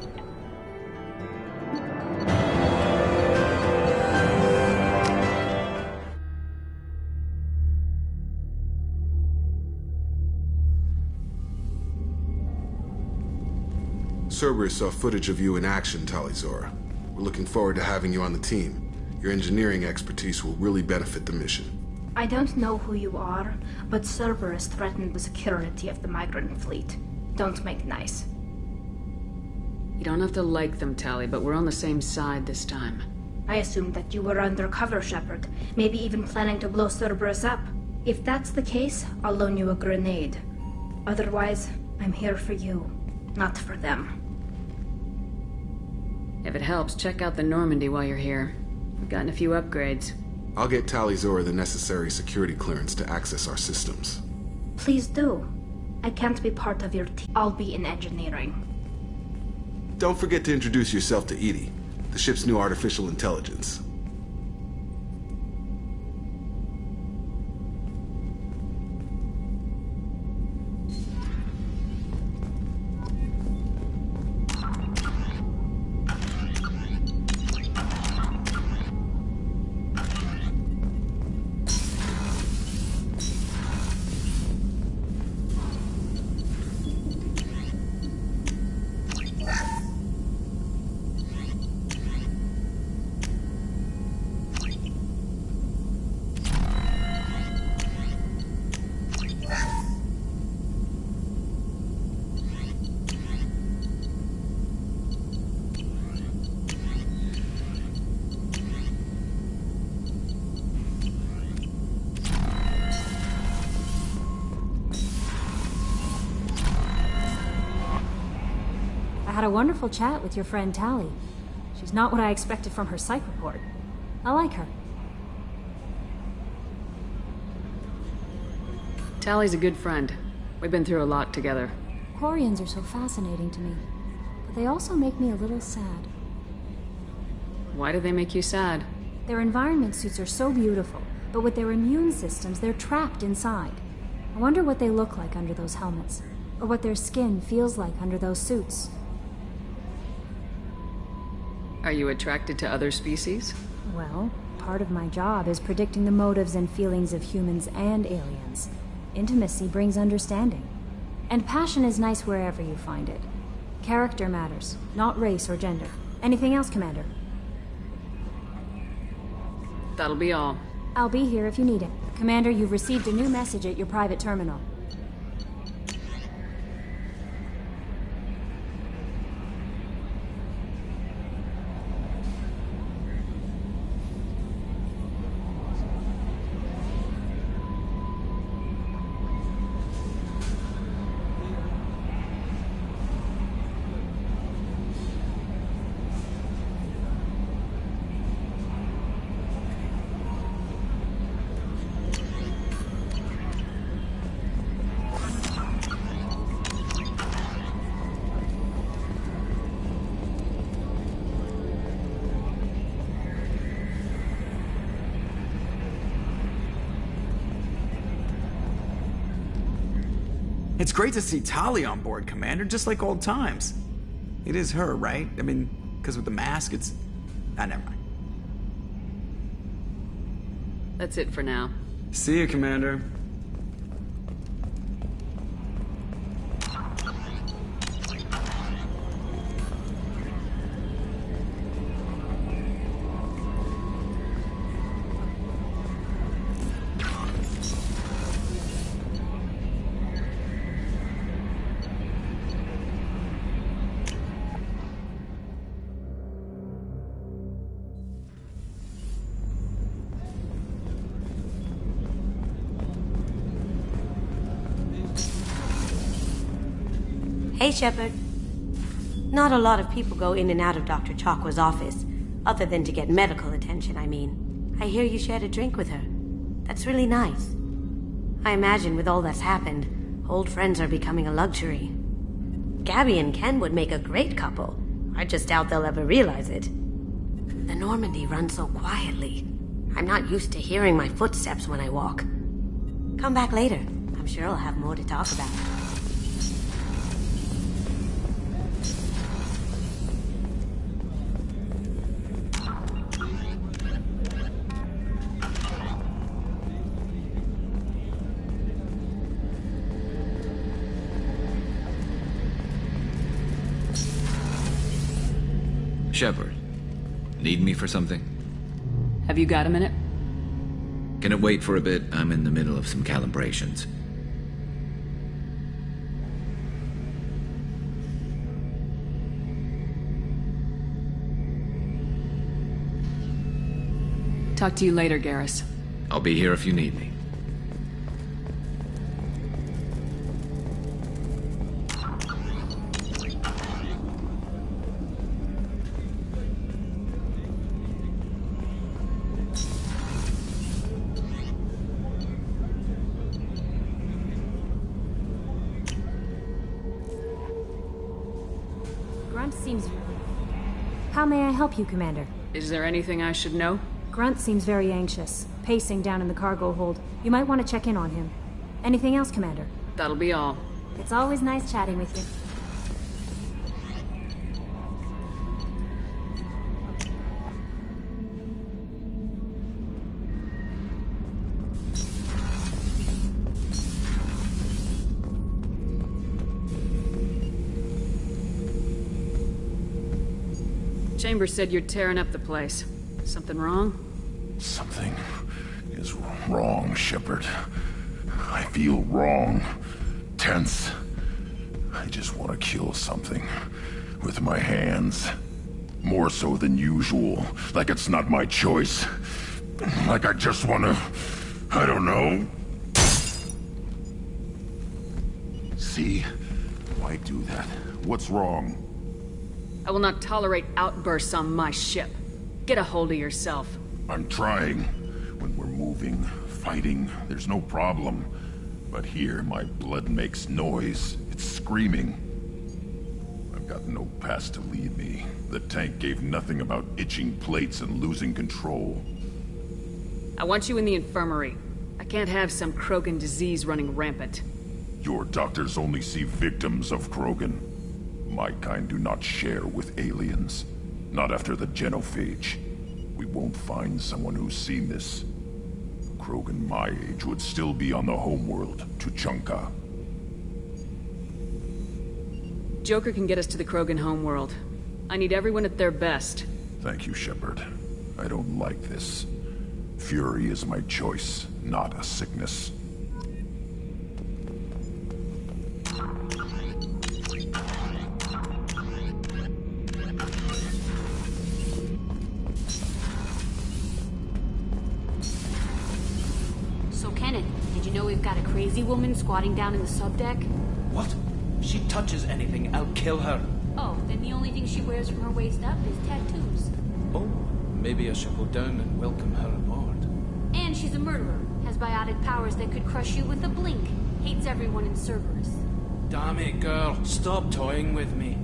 Cerberus saw footage of you in action, Tali Zorah. We're looking forward to having you on the team. Your engineering expertise will really benefit the mission. I don't know who you are, but Cerberus threatened the security of the migrant fleet. Don't make nice. You don't have to like them, Tali, but we're on the same side this time. I assumed that you were undercover, Shepard. Maybe even planning to blow Cerberus up. If that's the case, I'll loan you a grenade. Otherwise, I'm here for you, not for them. If it helps, check out the Normandy while you're here. We've gotten a few upgrades. I'll get Tali Zorah the necessary security clearance to access our systems. Please do. I can't be part of your team. I'll be in engineering. Don't forget to introduce yourself to Edie, the ship's new artificial intelligence. had a wonderful chat with your friend Tali. She's not what I expected from her psych report. I like her. Tali's a good friend. We've been through a lot together. Quarians are so fascinating to me, but they also make me a little sad. Why do they make you sad? Their environment suits are so beautiful, but with their immune systems, they're trapped inside. I wonder what they look like under those helmets, or what their skin feels like under those suits. Are you attracted to other species? Well, part of my job is predicting the motives and feelings of humans and aliens. Intimacy brings understanding. And passion is nice wherever you find it. Character matters, not race or gender. Anything else, Commander? That'll be all. I'll be here if you need it. Commander, you've received a new message at your private terminal. It's great to see Tali on board, Commander, just like old times. It is her, right? I mean, because with the mask, it's... Ah, never mind. That's it for now. See you, Commander. Hey, Shepard. Not a lot of people go in and out of Dr. Chakwa's office, other than to get medical attention, I mean. I hear you shared a drink with her. That's really nice. I imagine with all that's happened, old friends are becoming a luxury. Gabby and Ken would make a great couple. I just doubt they'll ever realize it. The Normandy runs so quietly. I'm not used to hearing my footsteps when I walk. Come back later. I'm sure I'll have more to talk about. Shepard, need me for something? Have you got a minute? Can it wait for a bit? I'm in the middle of some calibrations. Talk to you later, Garrus. I'll be here if you need me. Grunt seems... How may I help you, Commander? Is there anything I should know? Grunt seems very anxious, pacing down in the cargo hold. You might want to check in on him. Anything else, Commander? That'll be all. It's always nice chatting with you. Chambers said you're tearing up the place. Something wrong? Something is wrong, Shepard. I feel wrong. Tense. I just want to kill something. With my hands. More so than usual. Like it's not my choice. Like I just want to... I don't know. See? Why do that? What's wrong? I will not tolerate outbursts on my ship. Get a hold of yourself. I'm trying. When we're moving, fighting, there's no problem. But here, my blood makes noise. It's screaming. I've got no past to lead me. The tank gave nothing about itching plates and losing control. I want you in the infirmary. I can't have some Krogan disease running rampant. Your doctors only see victims of Krogan. My kind do not share with aliens. Not after the genophage. We won't find someone who's seen this. Krogan my age would still be on the homeworld, Tuchanka. Joker can get us to the Krogan homeworld. I need everyone at their best. Thank you, Shepard. I don't like this. Fury is my choice, not a sickness. So, Kenneth, did you know we've got a crazy woman squatting down in the subdeck? What? If she touches anything, I'll kill her. Oh, then the only thing she wears from her waist up is tattoos. Oh, maybe I should go down and welcome her aboard. And she's a murderer. Has biotic powers that could crush you with a blink. Hates everyone in Cerberus. Damn it, girl. Stop toying with me.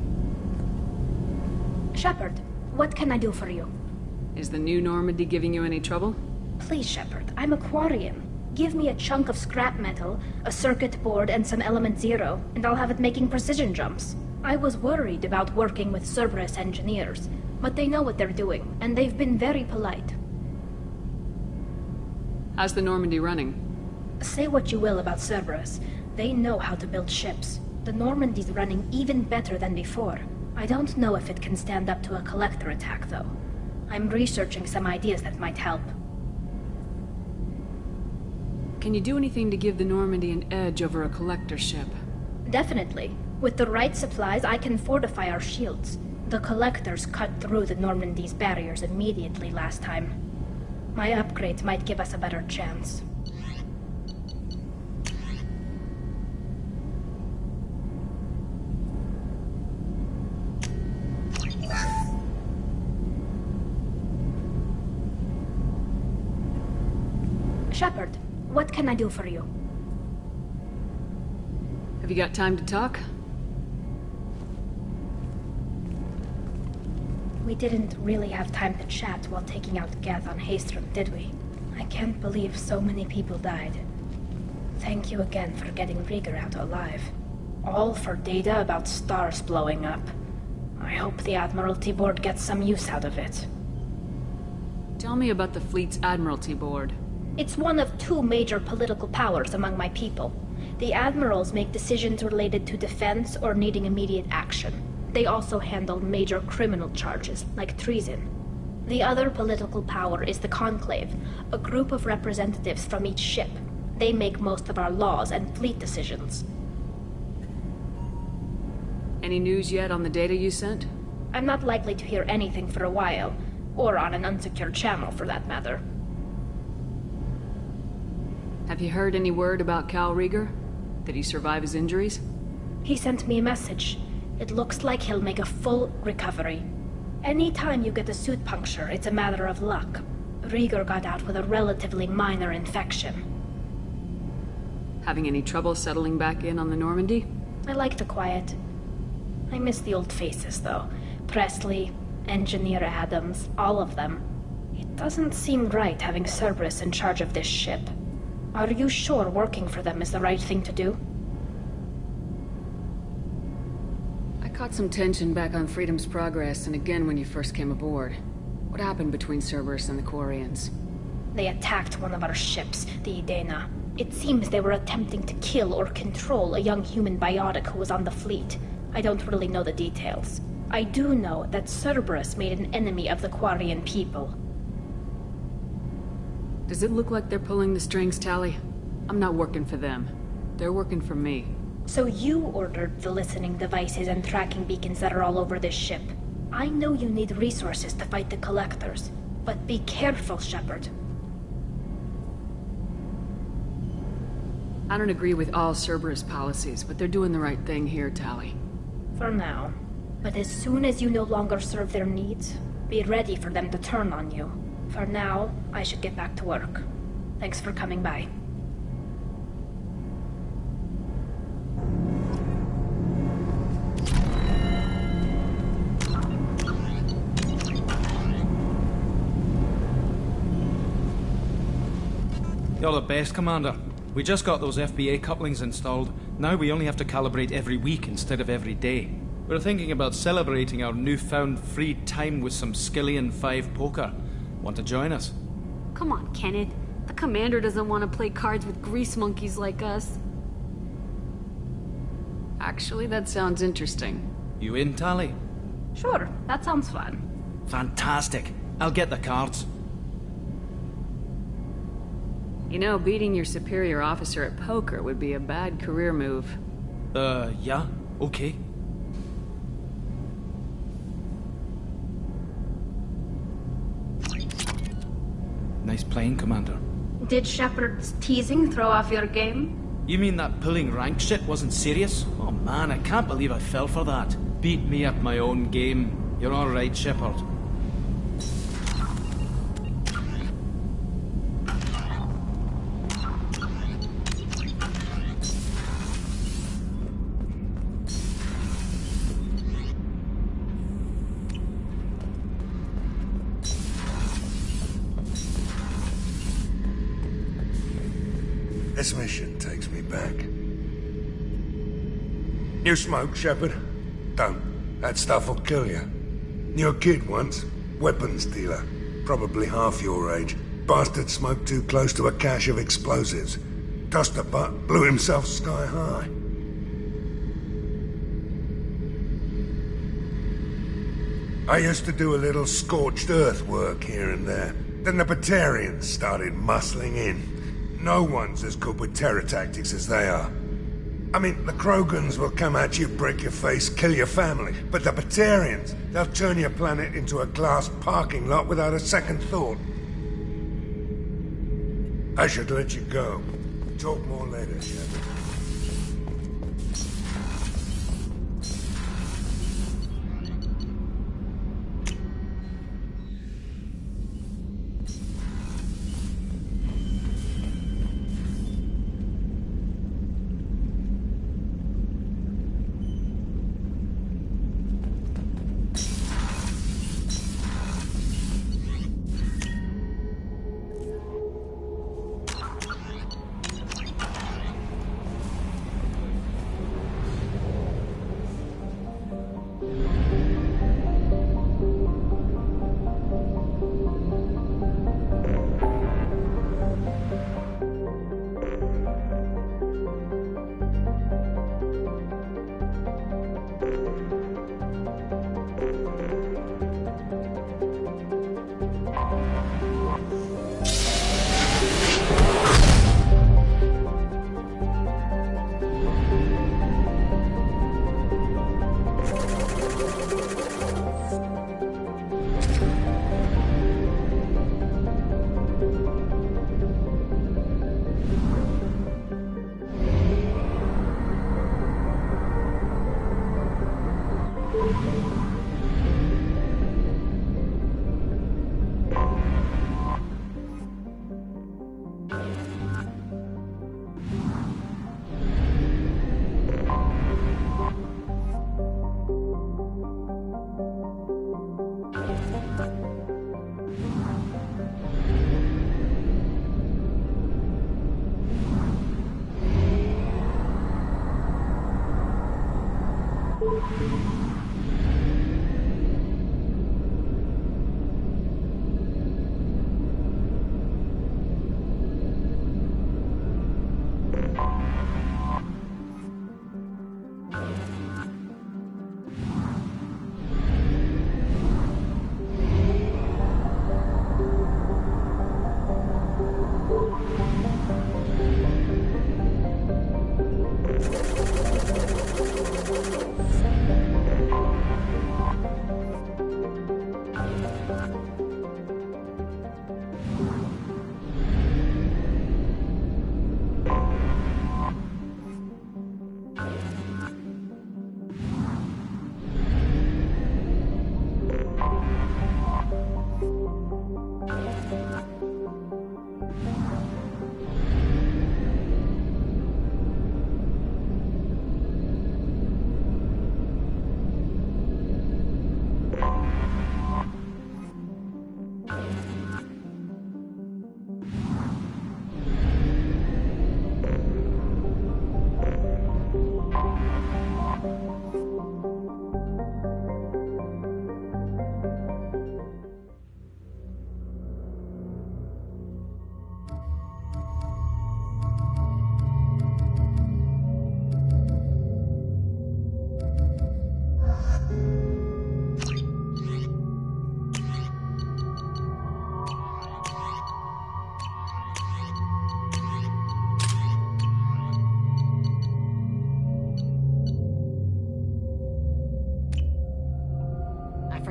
Shepard, what can I do for you? Is the new Normandy giving you any trouble? Please, Shepard, I'm a Quarian. Give me a chunk of scrap metal, a circuit board, and some element zero, and I'll have it making precision jumps. I was worried about working with Cerberus engineers, but they know what they're doing, and they've been very polite. How's the Normandy running? Say what you will about Cerberus. They know how to build ships. The Normandy's running even better than before. I don't know if it can stand up to a collector attack, though. I'm researching some ideas that might help. Can you do anything to give the Normandy an edge over a collector ship? Definitely. With the right supplies, I can fortify our shields. The collectors cut through the Normandy's barriers immediately last time. My upgrades might give us a better chance. Shepard, what can I do for you? Have you got time to talk? We didn't really have time to chat while taking out Geth on Haestrom, did we? I can't believe so many people died. Thank you again for getting Rieger out alive. All for data about stars blowing up. I hope the Admiralty Board gets some use out of it. Tell me about the fleet's Admiralty Board. It's one of two major political powers among my people. The admirals make decisions related to defense or needing immediate action. They also handle major criminal charges, like treason. The other political power is the Conclave, a group of representatives from each ship. They make most of our laws and fleet decisions. Any news yet on the data you sent? I'm not likely to hear anything for a while, or on an unsecured channel for that matter. Have you heard any word about Cal Rieger? Did he survive his injuries? He sent me a message. It looks like he'll make a full recovery. Anytime you get a suit puncture, it's a matter of luck. Rieger got out with a relatively minor infection. Having any trouble settling back in on the Normandy? I like the quiet. I miss the old faces, though. Presley, Engineer Adams, all of them. It doesn't seem right having Cerberus in charge of this ship. Are you sure working for them is the right thing to do? I caught some tension back on Freedom's Progress and again when you first came aboard. What happened between Cerberus and the Quarians? They attacked one of our ships, the Idena. It seems they were attempting to kill or control a young human biotic who was on the fleet. I don't really know the details. I do know that Cerberus made an enemy of the Quarian people. Does it look like they're pulling the strings, Tali? I'm not working for them. They're working for me. So you ordered the listening devices and tracking beacons that are all over this ship. I know you need resources to fight the Collectors, but be careful, Shepard. I don't agree with all Cerberus policies, but they're doing the right thing here, Tali. For now. But as soon as you no longer serve their needs, be ready for them to turn on you. For now, I should get back to work. Thanks for coming by. You're the best, Commander. We just got those FBA couplings installed. Now we only have to calibrate every week instead of every day. We're thinking about celebrating our newfound free time with some Skillian 5 poker. Want to join us? Come on, Kenneth. The Commander doesn't want to play cards with grease monkeys like us. Actually, that sounds interesting. You in, Tali? Sure, that sounds fun. Fantastic. I'll get the cards. You know, beating your superior officer at poker would be a bad career move. Yeah? Okay. Nice playing, Commander. Did Shepard's teasing throw off your game? You mean that pulling rank shit wasn't serious? Oh man, I can't believe I fell for that. Beat me at my own game. You're alright, Shepard. This mission takes me back. New smoke, Shepard? Don't. That stuff will kill you. Knew a kid once. Weapons dealer. Probably half your age. Bastard smoked too close to a cache of explosives. Tossed a butt, blew himself sky high. I used to do a little scorched earth work here and there. Then the Batarians started muscling in. No one's as good with terror tactics as they are. I mean, the Krogans will come at you, break your face, kill your family. But the Batarians, they'll turn your planet into a glass parking lot without a second thought. I should let you go. Talk more later, Shepard.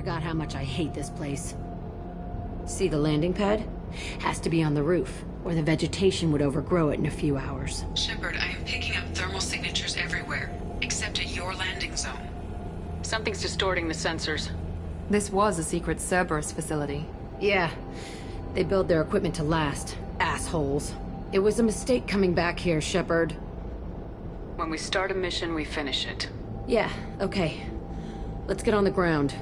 forgot how much I hate this place. See the landing pad? Has to be on the roof, or the vegetation would overgrow it in a few hours. Shepard, I am picking up thermal signatures everywhere, except at your landing zone. Something's distorting the sensors. This was a secret Cerberus facility. Yeah. They build their equipment to last. Assholes. It was a mistake coming back here, Shepard. When we start a mission, we finish it. Yeah, okay. Let's get on the ground.